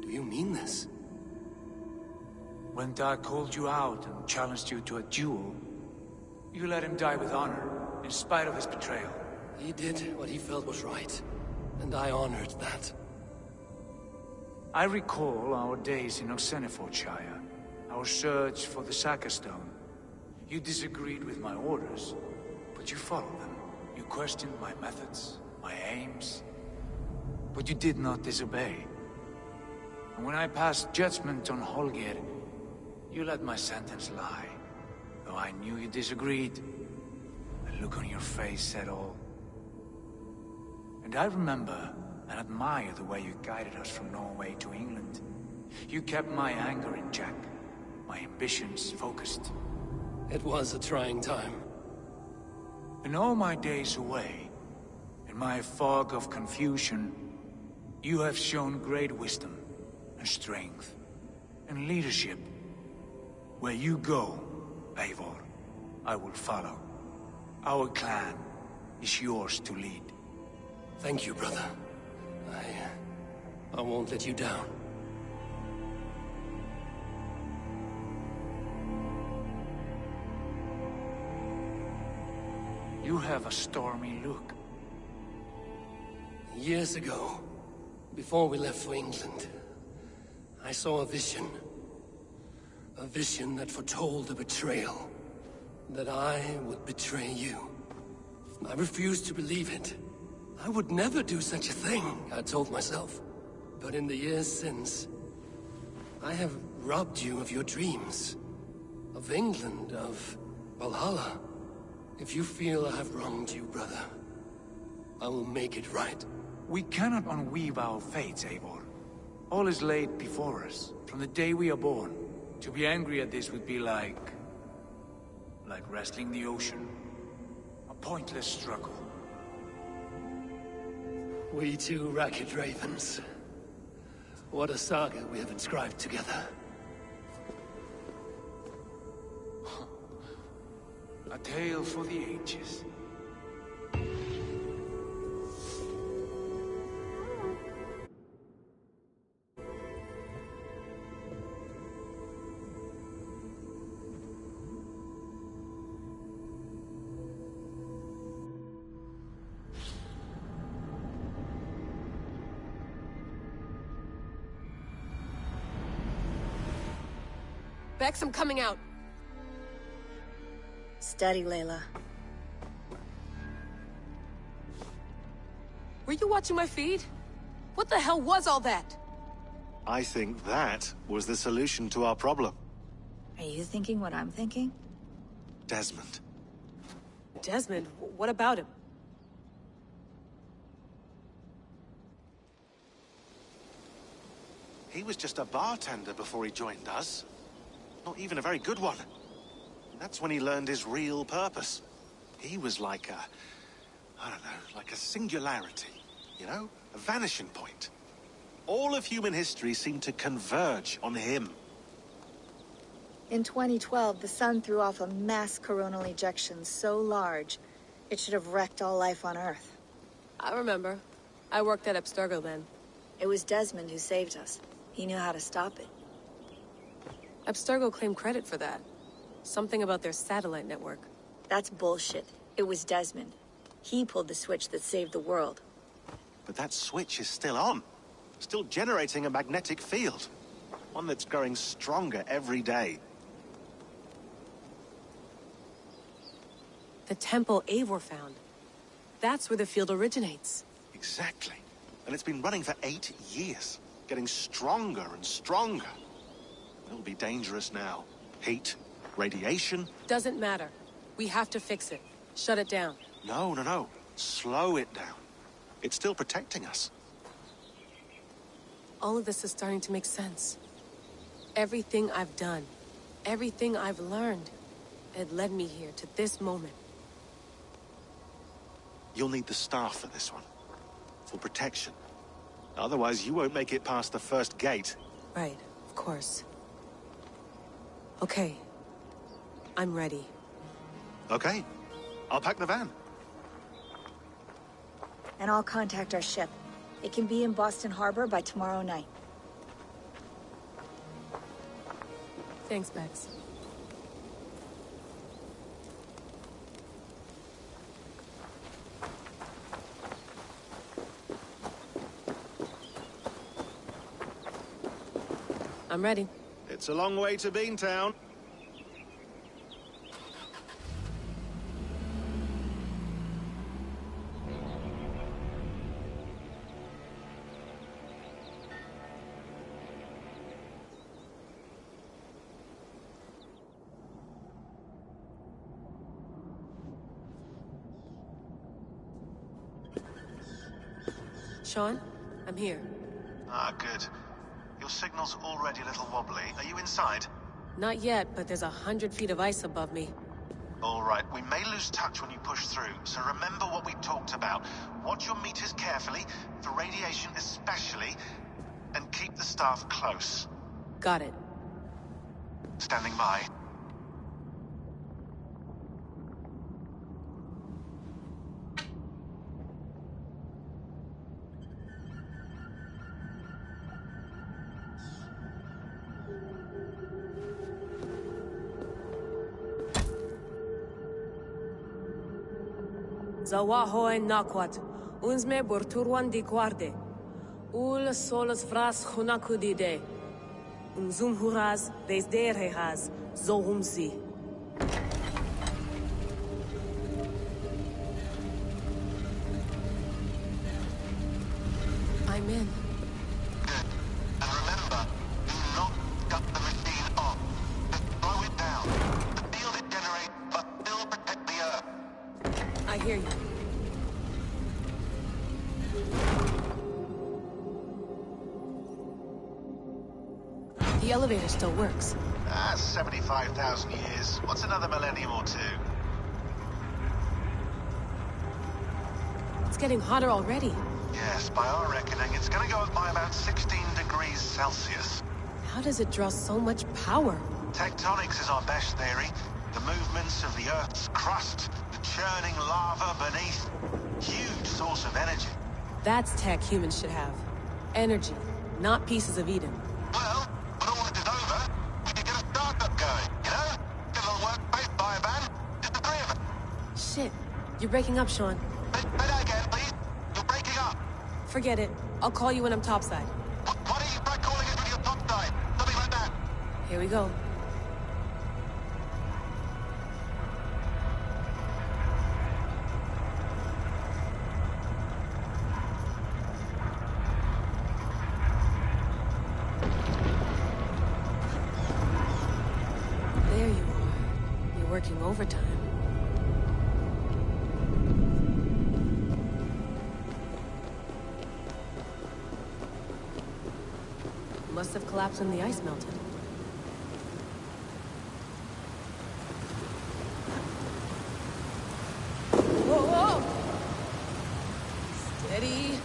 Do you mean this? When Dag called you out and challenged you to a duel, you let him die with honor, in spite of his betrayal. He did what he felt was right, and I honored that. I recall our days in Oxenfordshire, our search for the Saka Stone. You disagreed with my orders, but you followed them. You questioned my methods, my aims, but you did not disobey. And when I passed judgment on Holger, you let my sentence lie. Though I knew you disagreed, the look on your face said all. And I remember and admire the way you guided us from Norway to England. You kept my anger in check, my ambitions focused. It was a trying time. In all my days away, in my fog of confusion, you have shown great wisdom and strength and leadership. Where you go, Eivor, I will follow. Our clan is yours to lead. Thank you, brother. I won't let you down. You have a stormy look. Years ago, before we left for England, I saw a vision. A vision that foretold a betrayal. That I would betray you. I refused to believe it. I would never do such a thing, I told myself. But in the years since, I have robbed you of your dreams. Of England, of Valhalla. If you feel I have wronged you, brother, I will make it right. We cannot unweave our fates, Eivor. All is laid before us, from the day we are born. To be angry at this would be like wrestling the ocean. A pointless struggle. We two racket ravens. What a saga we have inscribed together. A tale for the ages. Bex, I'm coming out. Steady, Layla. Were you watching my feed? What the hell was all that? I think that was the solution to our problem. Are you thinking what I'm thinking? Desmond. Desmond? What about him? He was just a bartender before he joined us. Not even a very good one. That's when he learned his real purpose. He was like a... I don't know, like a singularity, you know? A vanishing point. All of human history seemed to converge on him. In 2012, the sun threw off a mass coronal ejection so large, it should have wrecked all life on Earth. I remember. I worked at Abstergo then. It was Desmond who saved us. He knew how to stop it. Abstergo claimed credit for that. Something about their satellite network. That's bullshit. It was Desmond. He pulled the switch that saved the world. But that switch is still on. Still generating a magnetic field. One that's growing stronger every day. The temple Eivor found. That's where the field originates. Exactly. And it's been running for 8 years. Getting stronger and stronger. It'll be dangerous now. Heat, radiation. Doesn't matter. We have to fix it. Shut it down. No. Slow it down. It's still protecting us. All of this is starting to make sense. Everything I've done, everything I've learned, it led me here to this moment. You'll need the staff for this one. For protection. Otherwise, you won't make it past the first gate. Right, of course. Okay. I'm ready. Okay. I'll pack the van. And I'll contact our ship. It can be in Boston Harbor by tomorrow night. Thanks, Bex. I'm ready. It's a long way to Beantown. Sean, I'm here. Ah, good. Your signal's already a little wobbly. Are you inside? Not yet, but there's 100 feet of ice above me. All right, we may lose touch when you push through, so remember what we talked about. Watch your meters carefully, for radiation especially, and keep the staff close. Got it. Standing by. Zawahoe nakwat. Unsme burturwan di guarde. Ul solos fras hunakudide. Unzum huraz, desderehaz, zohumsi. I'm in. Good. And remember, do not cut the machine off. Just slow it down. The field it generates must still protect the Earth. I hear you. The elevator still works. 75,000 years. What's another millennium or two? It's getting hotter already. Yes, by our reckoning, it's gonna go up by about 16 degrees Celsius. How does it draw so much power? Tectonics is our best theory. The movements of the Earth's crust, the churning lava beneath. Huge source of energy. That's tech humans should have. Energy, not pieces of Eden. Well, when all this is over, we could get a startup going, you know? Get a little workspace, buy a van, just the three of us. Shit, you're breaking up, Sean. Say that again, please. You're breaking up. Forget it. I'll call you when I'm topside. Why don't you try calling us when you're topside? Something like that. Here we go. There you are. You're working overtime. Must have collapsed when the ice melted. Whoa, whoa! Steady.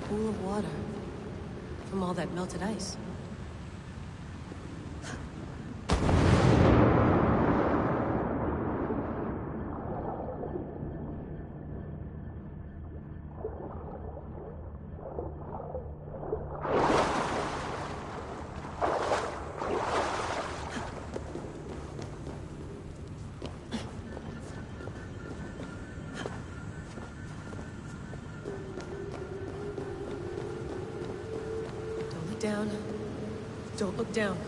Pool of water from all that melted ice. Down. Don't look down.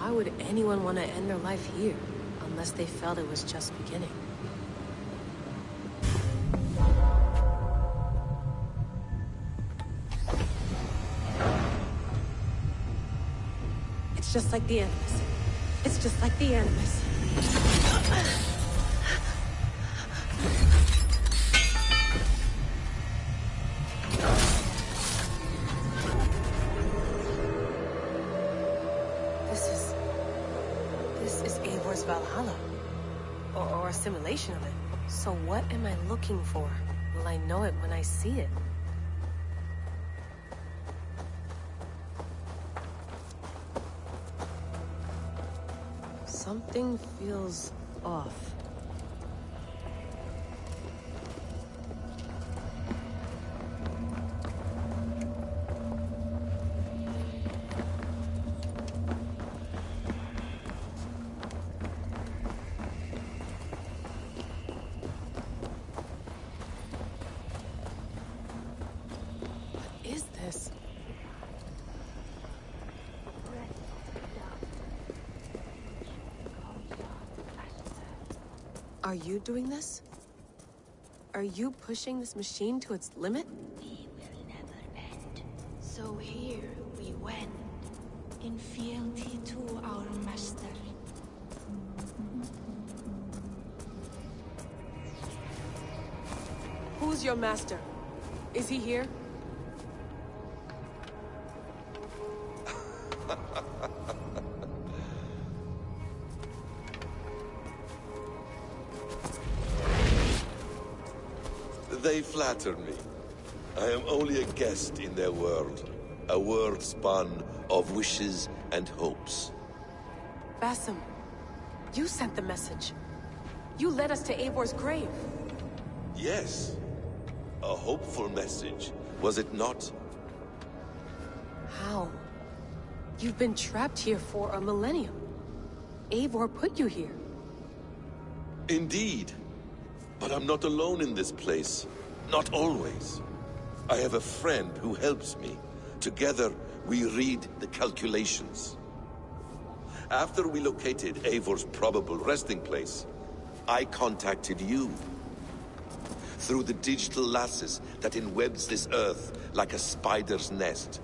Why would anyone want to end their life here? Unless they felt it was just beginning. It's just like the Animus. It's just like the Animus. This is Eivor's Valhalla. Or a simulation of it. So what am I looking for? Will I know it when I see it? Something feels off. What is this? Are you doing this? Are you pushing this machine to its limit? We will never end. So here we wend, in fealty to our master. Who's your master? Is he here? They flatter me. I am only a guest in their world. A world spun of wishes and hopes. Basim, you sent the message. You led us to Eivor's grave. Yes. A hopeful message, was it not? How? You've been trapped here for a millennium. Eivor put you here. Indeed. But I'm not alone in this place. Not always. I have a friend who helps me. Together, we read the calculations. After we located Eivor's probable resting place, I contacted you. Through the digital lasses that enwebs this earth like a spider's nest.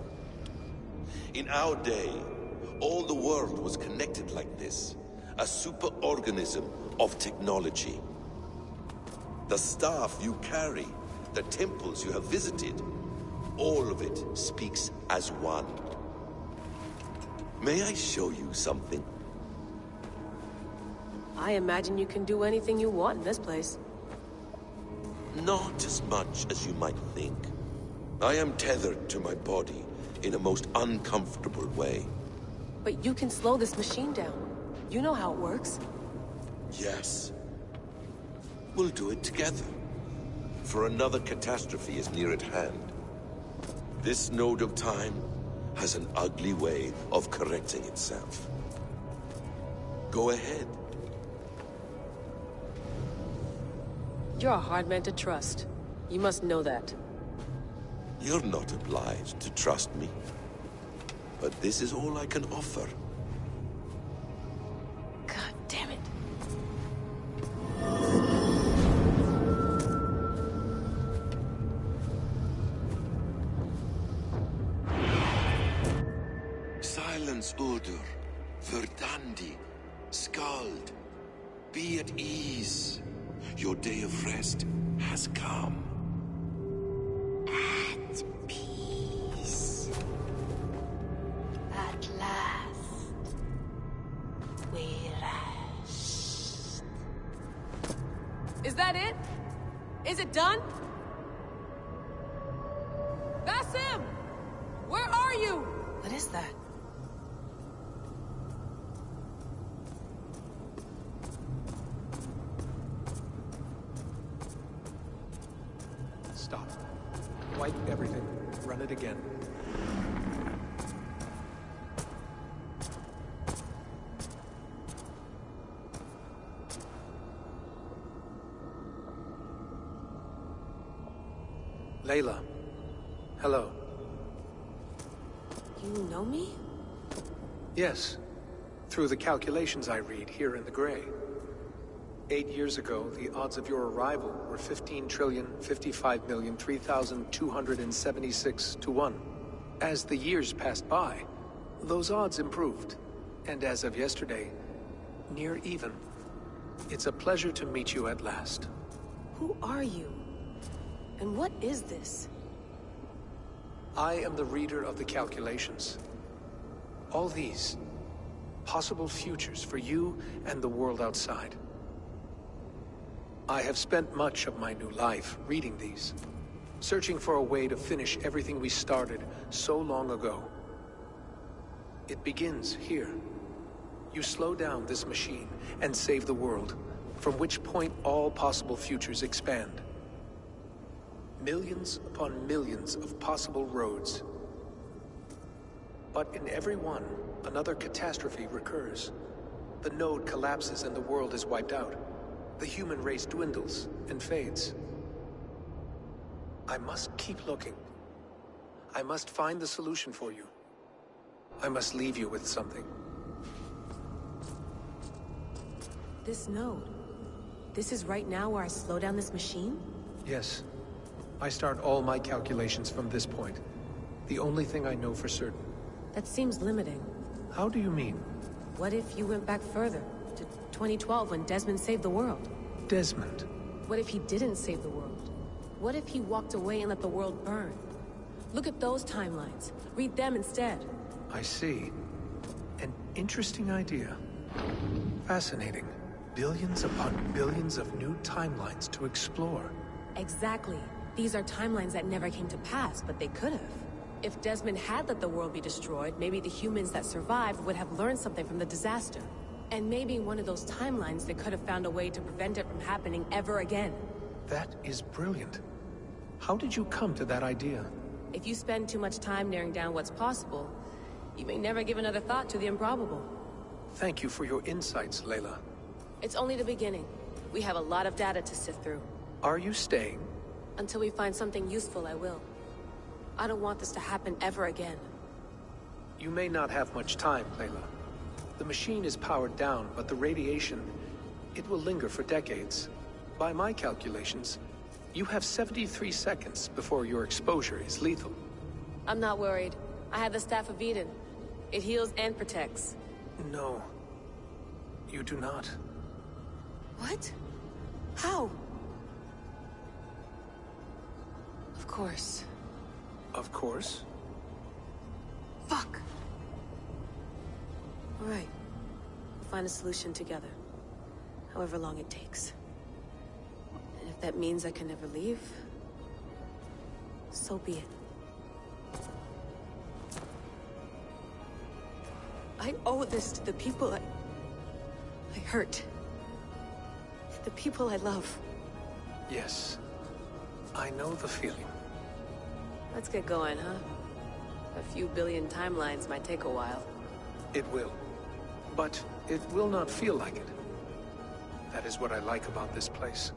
In our day, all the world was connected like this. A superorganism of technology. The staff you carry, the temples you have visited, all of it speaks as one. May I show you something? I imagine you can do anything you want in this place. Not as much as you might think. I am tethered to my body in a most uncomfortable way. But you can slow this machine down. You know how it works. Yes. We'll do it together. For another catastrophe is near at hand. This node of time has an ugly way of correcting itself. Go ahead. You're a hard man to trust. You must know that. You're not obliged to trust me. But this is all I can offer. God damn it. Silence, Udur. Verdandi. Skald. Be at ease. Your day of rest has come. At peace. At last. We rest. Is that it? Is it done? Basim! Where are you? What is that? Stop. Wipe everything. Run it again. Layla. Hello. You know me? Yes. Through the calculations I read here in the gray. 8 years ago, the odds of your arrival were 15,055,003,276 to 1. As the years passed by, those odds improved. And as of yesterday, near even. It's a pleasure to meet you at last. Who are you? And what is this? I am the reader of the calculations. All these, possible futures for you and the world outside. I have spent much of my new life reading these, searching for a way to finish everything we started so long ago. It begins here. You slow down this machine and save the world, from which point all possible futures expand. Millions upon millions of possible roads. But in every one, another catastrophe recurs. The node collapses and the world is wiped out. The human race dwindles and fades. I must keep looking. I must find the solution for you. I must leave you with something. This node. This is right now where I slow down this machine? Yes. I start all my calculations from this point. The only thing I know for certain. That seems limiting. How do you mean? What if you went back further, to 2012 when Desmond saved the world? Desmond? What if he didn't save the world? What if he walked away and let the world burn? Look at those timelines. Read them instead. I see. An interesting idea. Fascinating. Billions upon billions of new timelines to explore. Exactly. These are timelines that never came to pass, but they could have. If Desmond had let the world be destroyed, maybe the humans that survived would have learned something from the disaster. And maybe in one of those timelines they could have found a way to prevent it from happening ever again. That is brilliant. How did you come to that idea? If you spend too much time narrowing down what's possible, you may never give another thought to the improbable. Thank you for your insights, Layla. It's only the beginning. We have a lot of data to sift through. Are you staying? Until we find something useful, I will. I don't want this to happen ever again. You may not have much time, Layla. The machine is powered down, but the radiation, it will linger for decades. By my calculations, you have 73 seconds before your exposure is lethal. I'm not worried. I have the Staff of Eden. It heals and protects. No. You do not. What? How? Of course. Of course. Fuck! All right. We'll find a solution together. However long it takes. And if that means I can never leave, so be it. I owe this to the people I hurt. The people I love. Yes. I know the feeling. Let's get going, huh? A few billion timelines might take a while. It will. But it will not feel like it. That is what I like about this place.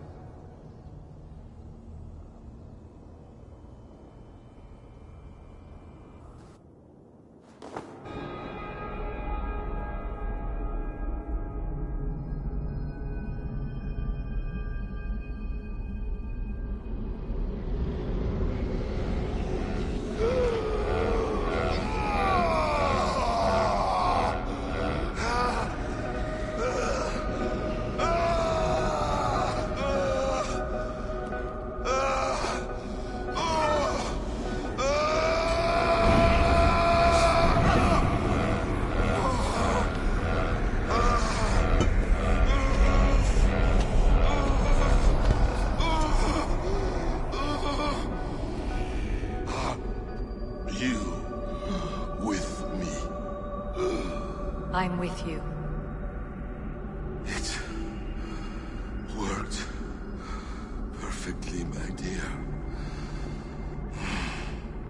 I'm with you. It worked perfectly, my dear.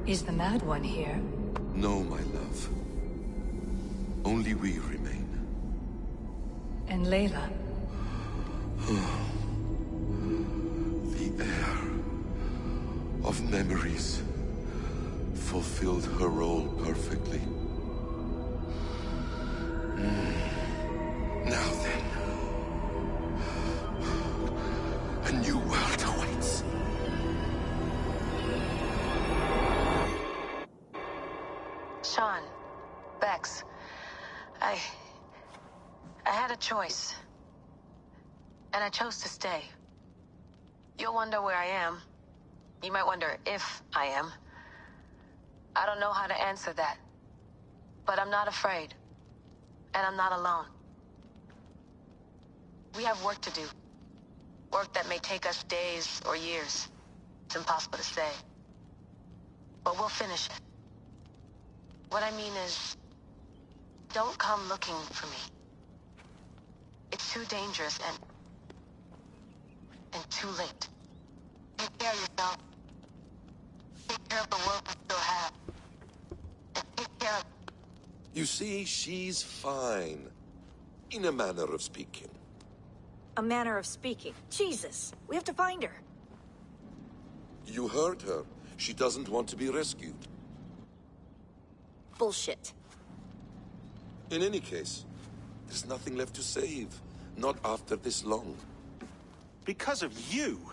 Is the Mad One here? No, my love. Only we remain. And Layla? The air of memories fulfilled her role perfectly. I had a choice. And I chose to stay. You'll wonder where I am. You might wonder if I am. I don't know how to answer that. But I'm not afraid. And I'm not alone. We have work to do. Work that may take us days or years. It's impossible to say. But we'll finish it. What I mean is, don't come looking for me. It's too dangerous and too late. Take care of yourself. Take care of the work we still have. And take care of... You see, she's fine. In a manner of speaking. A manner of speaking. Jesus, we have to find her. You heard her. She doesn't want to be rescued. Bullshit. In any case, there's nothing left to save. Not after this long. Because of you.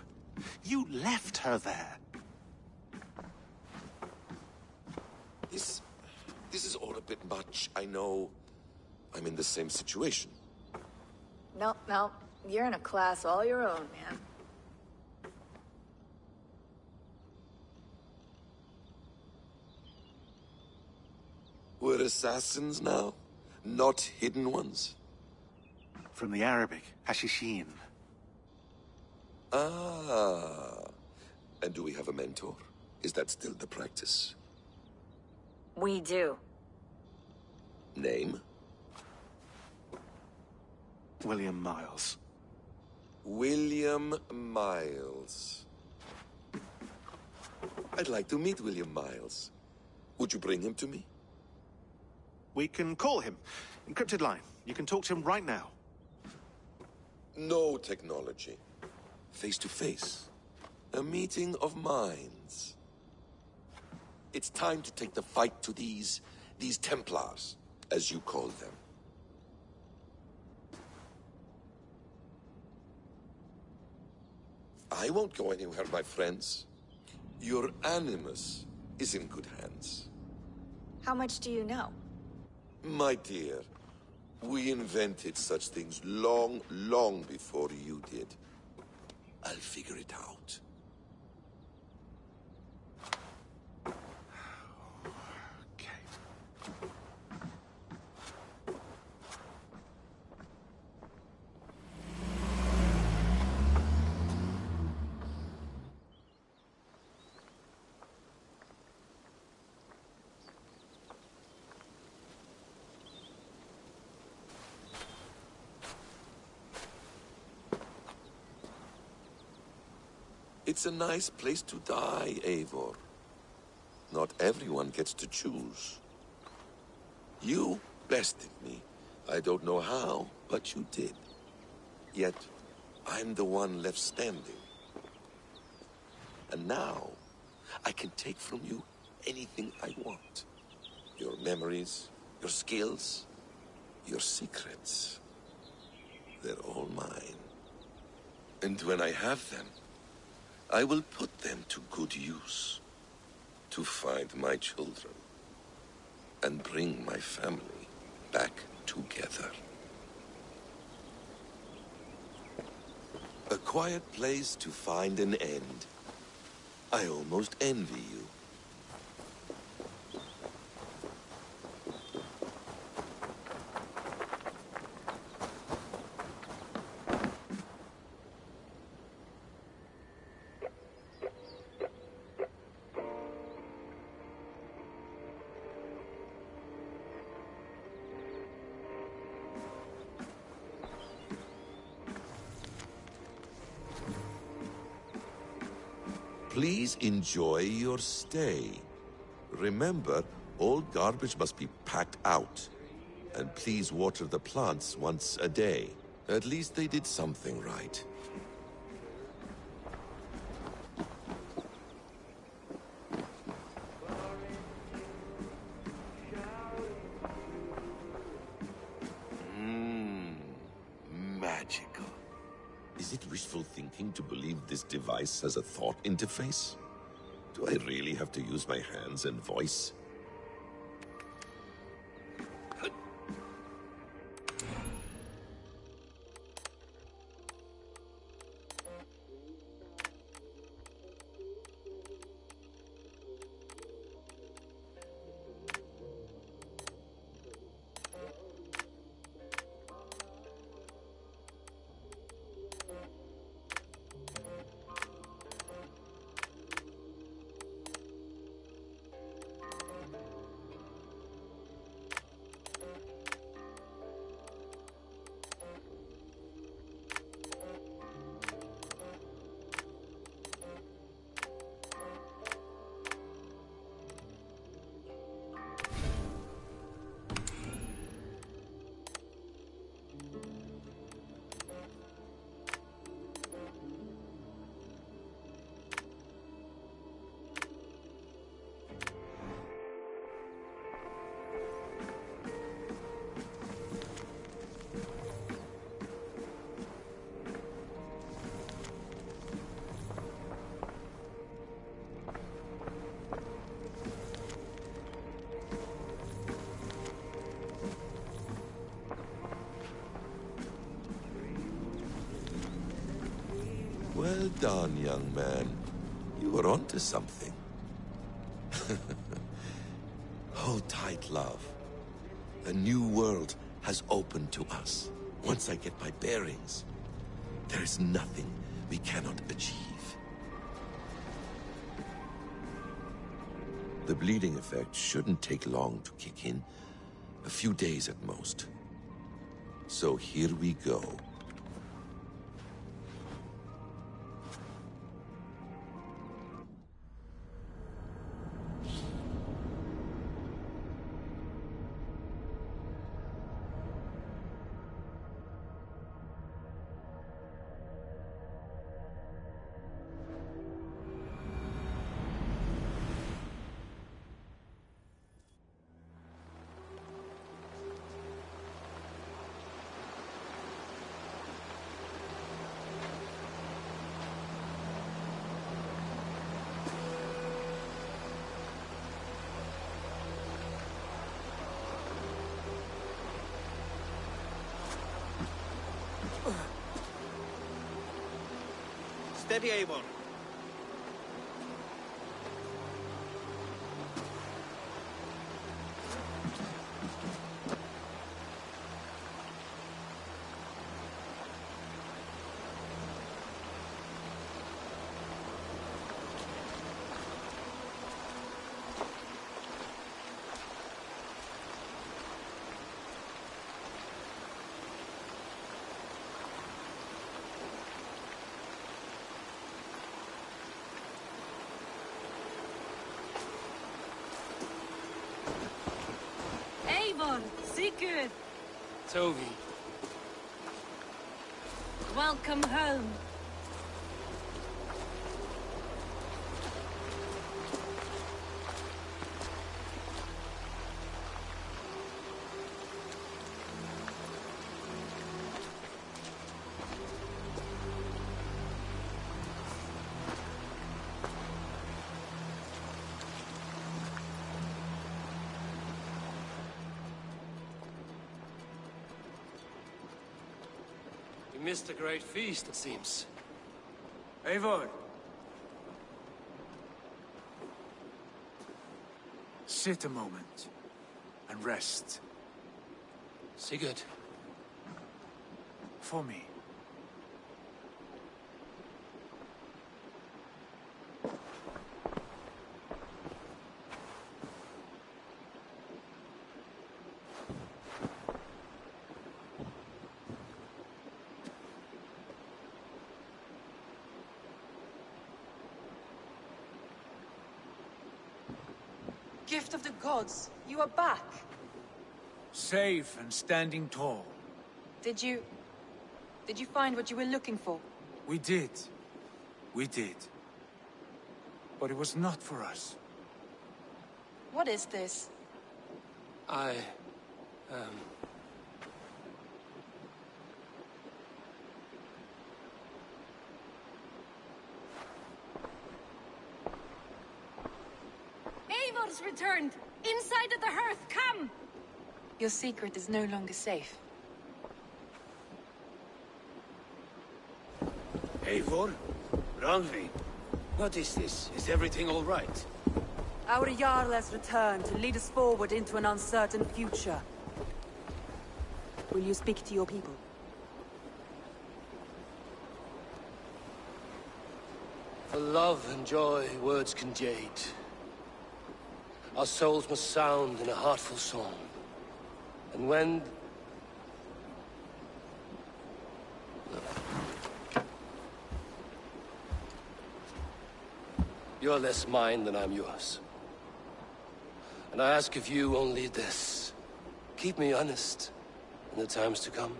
You left her there. This is all a bit much. I know. I'm in the same situation. No. You're in a class all your own, man. We're assassins now? Not hidden ones? From the Arabic, Hashishin. Ah. And do we have a mentor? Is that still the practice? We do. Name? William Miles. William Miles. I'd like to meet William Miles. Would you bring him to me? We can call him. Encrypted line. You can talk to him right now. No technology. Face to face. A meeting of minds. It's time to take the fight to these Templars, as you call them. I won't go anywhere, my friends. Your animus is in good hands. How much do you know? My dear, we invented such things long, long before you did. I'll figure it out. It's a nice place to die, Eivor. Not everyone gets to choose. You bested me. I don't know how, but you did. Yet, I'm the one left standing. And now, I can take from you anything I want. Your memories, your skills, your secrets. They're all mine. And when I have them, I will put them to good use. To find my children. And bring my family back together. A quiet place to find an end. I almost envy you. Please enjoy your stay. Remember, all garbage must be packed out. And please water the plants once a day. At least they did something right. Magical. Is it wishful thinking to believe this device has a thought interface? Do I really have to use my hands and voice? Well done, young man. You were onto something. Hold tight, love. A new world has opened to us. Once I get my bearings, there is nothing we cannot achieve. The bleeding effect shouldn't take long to kick in. A few days at most. So here we go. Steady, Eivor. Eivor, Sigurd, Toby. welcome home. You missed a great feast, it seems. Eivor! Sit a moment and rest. Sigurd. For me. Gift of the gods, you are back. Safe and standing tall. Did you find what you were looking for? We did. We did. But it was not for us. What is this? Eivor's returned! Inside of the hearth, come! Your secret is no longer safe. Eivor? Ralvi? What is this? Is everything all right? Our Jarl has returned to lead us forward into an uncertain future. Will you speak to your people? For love and joy, words can jade. Our souls must sound in a heartful song. And when... You're less mine than I'm yours. And I ask of you only this. Keep me honest in the times to come.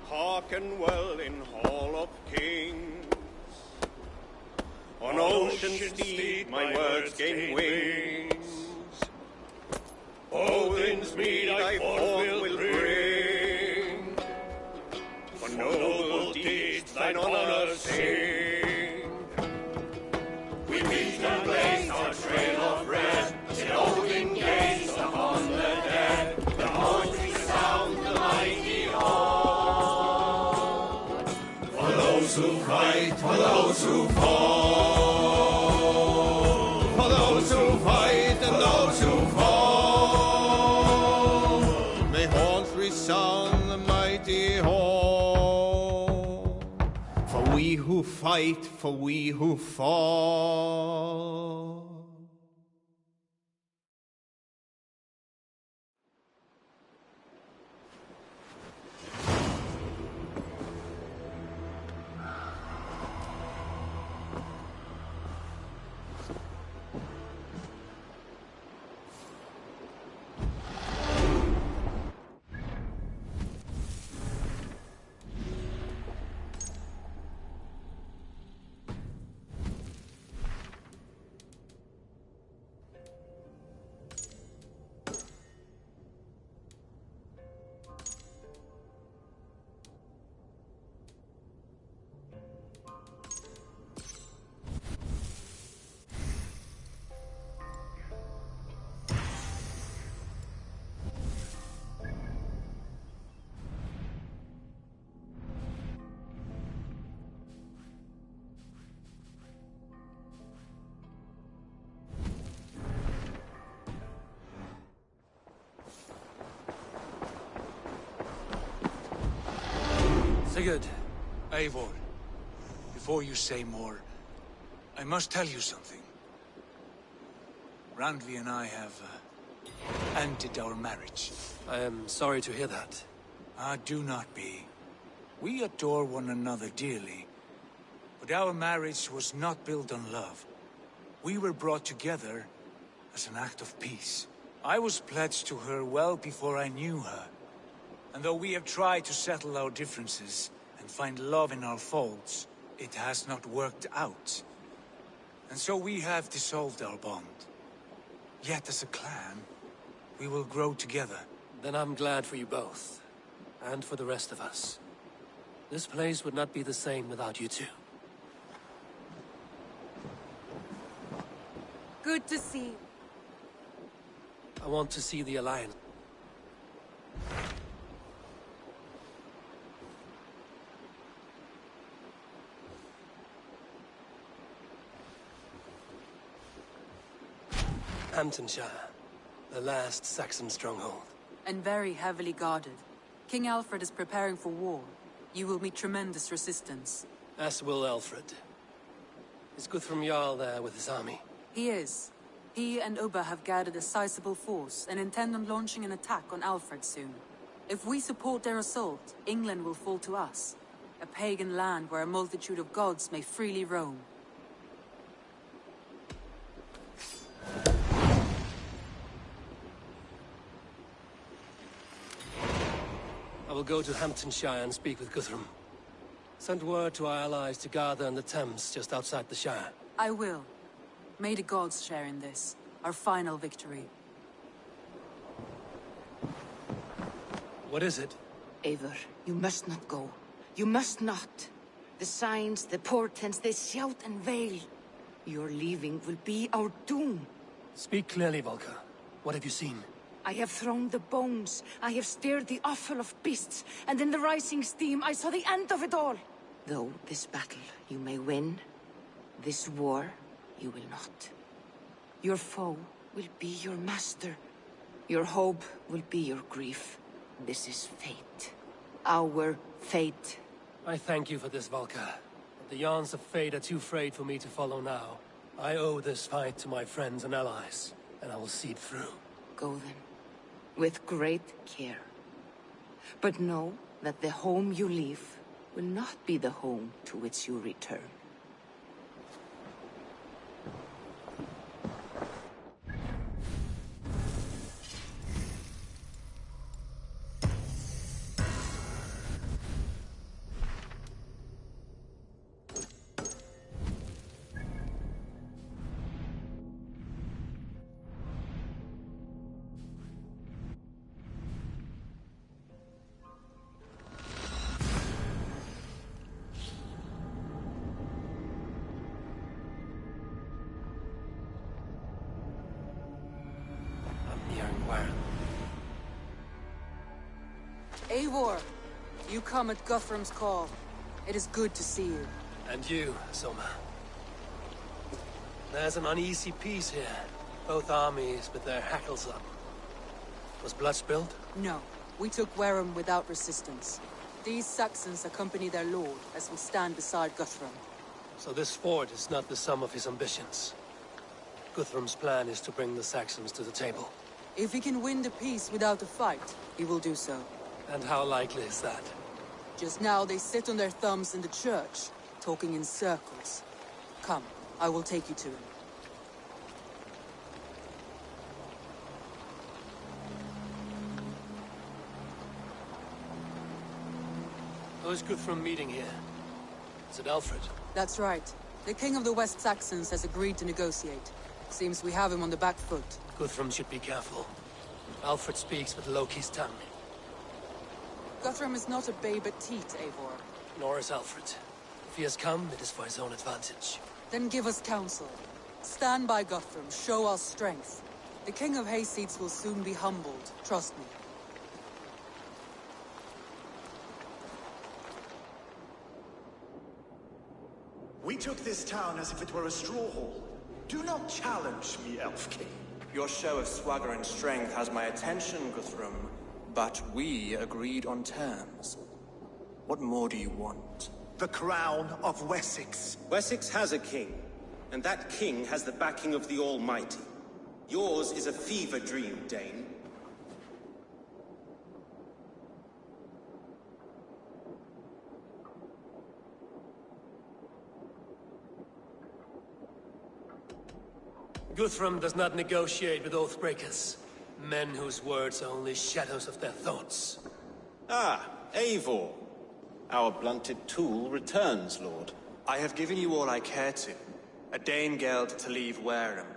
Hearken well in Hall of Kings. On ocean steed my words gain wings. Odin's mead I forth will bring. For noble deeds thine honor sing. We meet and blaze our trail of red, till Odin gazed upon the dead. fight for we who fall. Sigurd, Eivor, before you say more, I must tell you something. Randvi and I have ended our marriage. I am sorry to hear that. Ah, do not be. We adore one another dearly, but our marriage was not built on love. We were brought together as an act of peace. I was pledged to her well before I knew her. And though we have tried to settle our differences and find love in our faults, it has not worked out. And so we have dissolved our bond. Yet as a clan, we will grow together. Then I'm glad for you both. And for the rest of us. This place would not be the same without you two. Good to see you. I want to see the Alliance. Hamptonshire, the last Saxon stronghold. And very heavily guarded. King Alfred is preparing for war. You will meet tremendous resistance. As will Alfred. Is Guthrum Jarl there with his army? He is. He and Ubba have gathered a sizable force and intend on launching an attack on Alfred soon. If we support their assault, England will fall to us. A pagan land where a multitude of gods may freely roam. I will go to Hamptonshire and speak with Guthrum. Send word to our allies to gather in the Thames just outside the Shire. I will. May the gods share in this, our final victory. What is it? Eivor, you must not go. You must not. The signs, the portents, they shout and wail. Your leaving will be our doom. Speak clearly, Volker. What have you seen? I have thrown the bones. I have stirred the offal of beasts. And in the rising steam, I saw the end of it all. Though this battle you may win, this war you will not. Your foe will be your master. Your hope will be your grief. This is fate. Our fate. I thank you for this, Volker. But the yarns of fate are too frayed for me to follow now. I owe this fight to my friends and allies, and I will see it through. Go then, with great care. But know that the home you leave will not be the home to which you return. Eivor, you come at Guthrum's call. It is good to see you. And you, Soma. There's an uneasy peace here. Both armies with their hackles up. Was blood spilled? No. We took Wareham without resistance. These Saxons accompany their lord as we stand beside Guthrum. So this fort is not the sum of his ambitions. Guthrum's plan is to bring the Saxons to the table. If he can win the peace without a fight, he will do so. And how likely is that? Just now they sit on their thumbs in the church, talking in circles. Come, I will take you to him. Who is Guthrum meeting here? Is it Alfred? That's right. The King of the West Saxons has agreed to negotiate. Seems we have him on the back foot. Guthrum should be careful. Alfred speaks with Loki's tongue. Guthrum is not a babe at teat, Eivor. Nor is Alfred. If he has come, it is for his own advantage. Then give us counsel. Stand by Guthrum, show our strength. The King of Hayseeds will soon be humbled, trust me. We took this town as if it were a straw hall. Do not challenge me, Elf King. Your show of swagger and strength has my attention, Guthrum. But we agreed on terms. What more do you want? The crown of Wessex. Wessex has a king, and that king has the backing of the Almighty. Yours is a fever dream, Dane. Guthrum does not negotiate with oathbreakers. Men whose words are only shadows of their thoughts. Ah, Eivor. Our blunted tool returns, Lord. I have given you all I care to. A Danegeld to leave Wareham.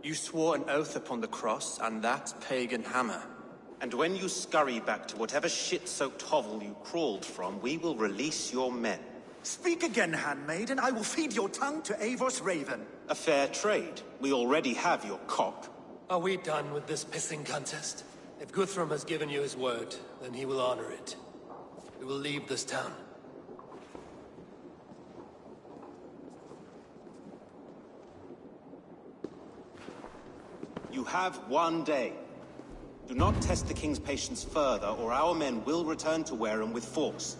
You swore an oath upon the cross, and that pagan hammer. And when you scurry back to whatever shit-soaked hovel you crawled from, we will release your men. Speak again, handmaid, and I will feed your tongue to Eivor's raven. A fair trade. We already have your cock. Are we done with this pissing contest? If Guthrum has given you his word, then he will honor it. We will leave this town. You have one day. Do not test the king's patience further, or our men will return to Wareham with force.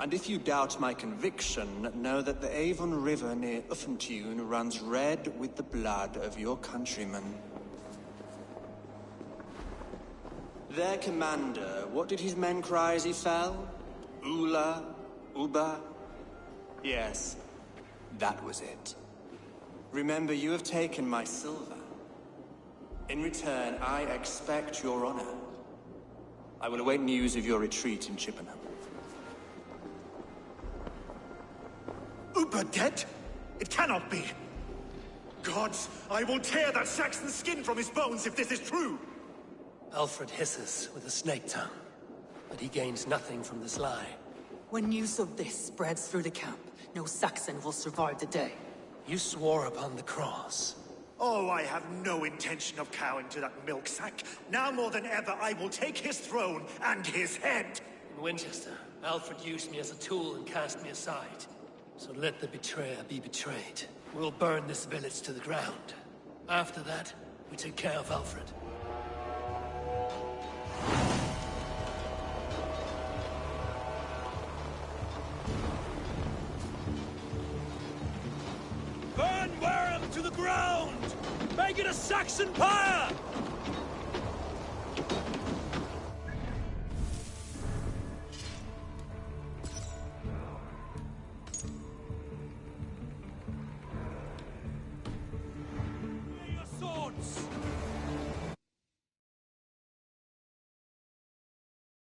And if you doubt my conviction, know that the Avon River near Uffentune runs red with the blood of your countrymen. Their commander, what did his men cry as he fell? Ula? Uba? Yes, that was it. Remember, you have taken my silver. In return, I expect your honor. I will await news of your retreat in Chippenham. Uber dead? It cannot be. Gods, I will tear that Saxon skin from his bones if this is true! Alfred hisses with a snake tongue, but he gains nothing from this lie. When news of this spreads through the camp, no Saxon will survive the day. You swore upon the cross. Oh, I have no intention of cowing to that milk sack. Now more than ever, I will take his throne and his head! In Winchester, Alfred used me as a tool and cast me aside. So let the betrayer be betrayed. We'll burn this village to the ground. After that, we take care of Alfred. Burn Wareham to the ground! Make it a Saxon pyre!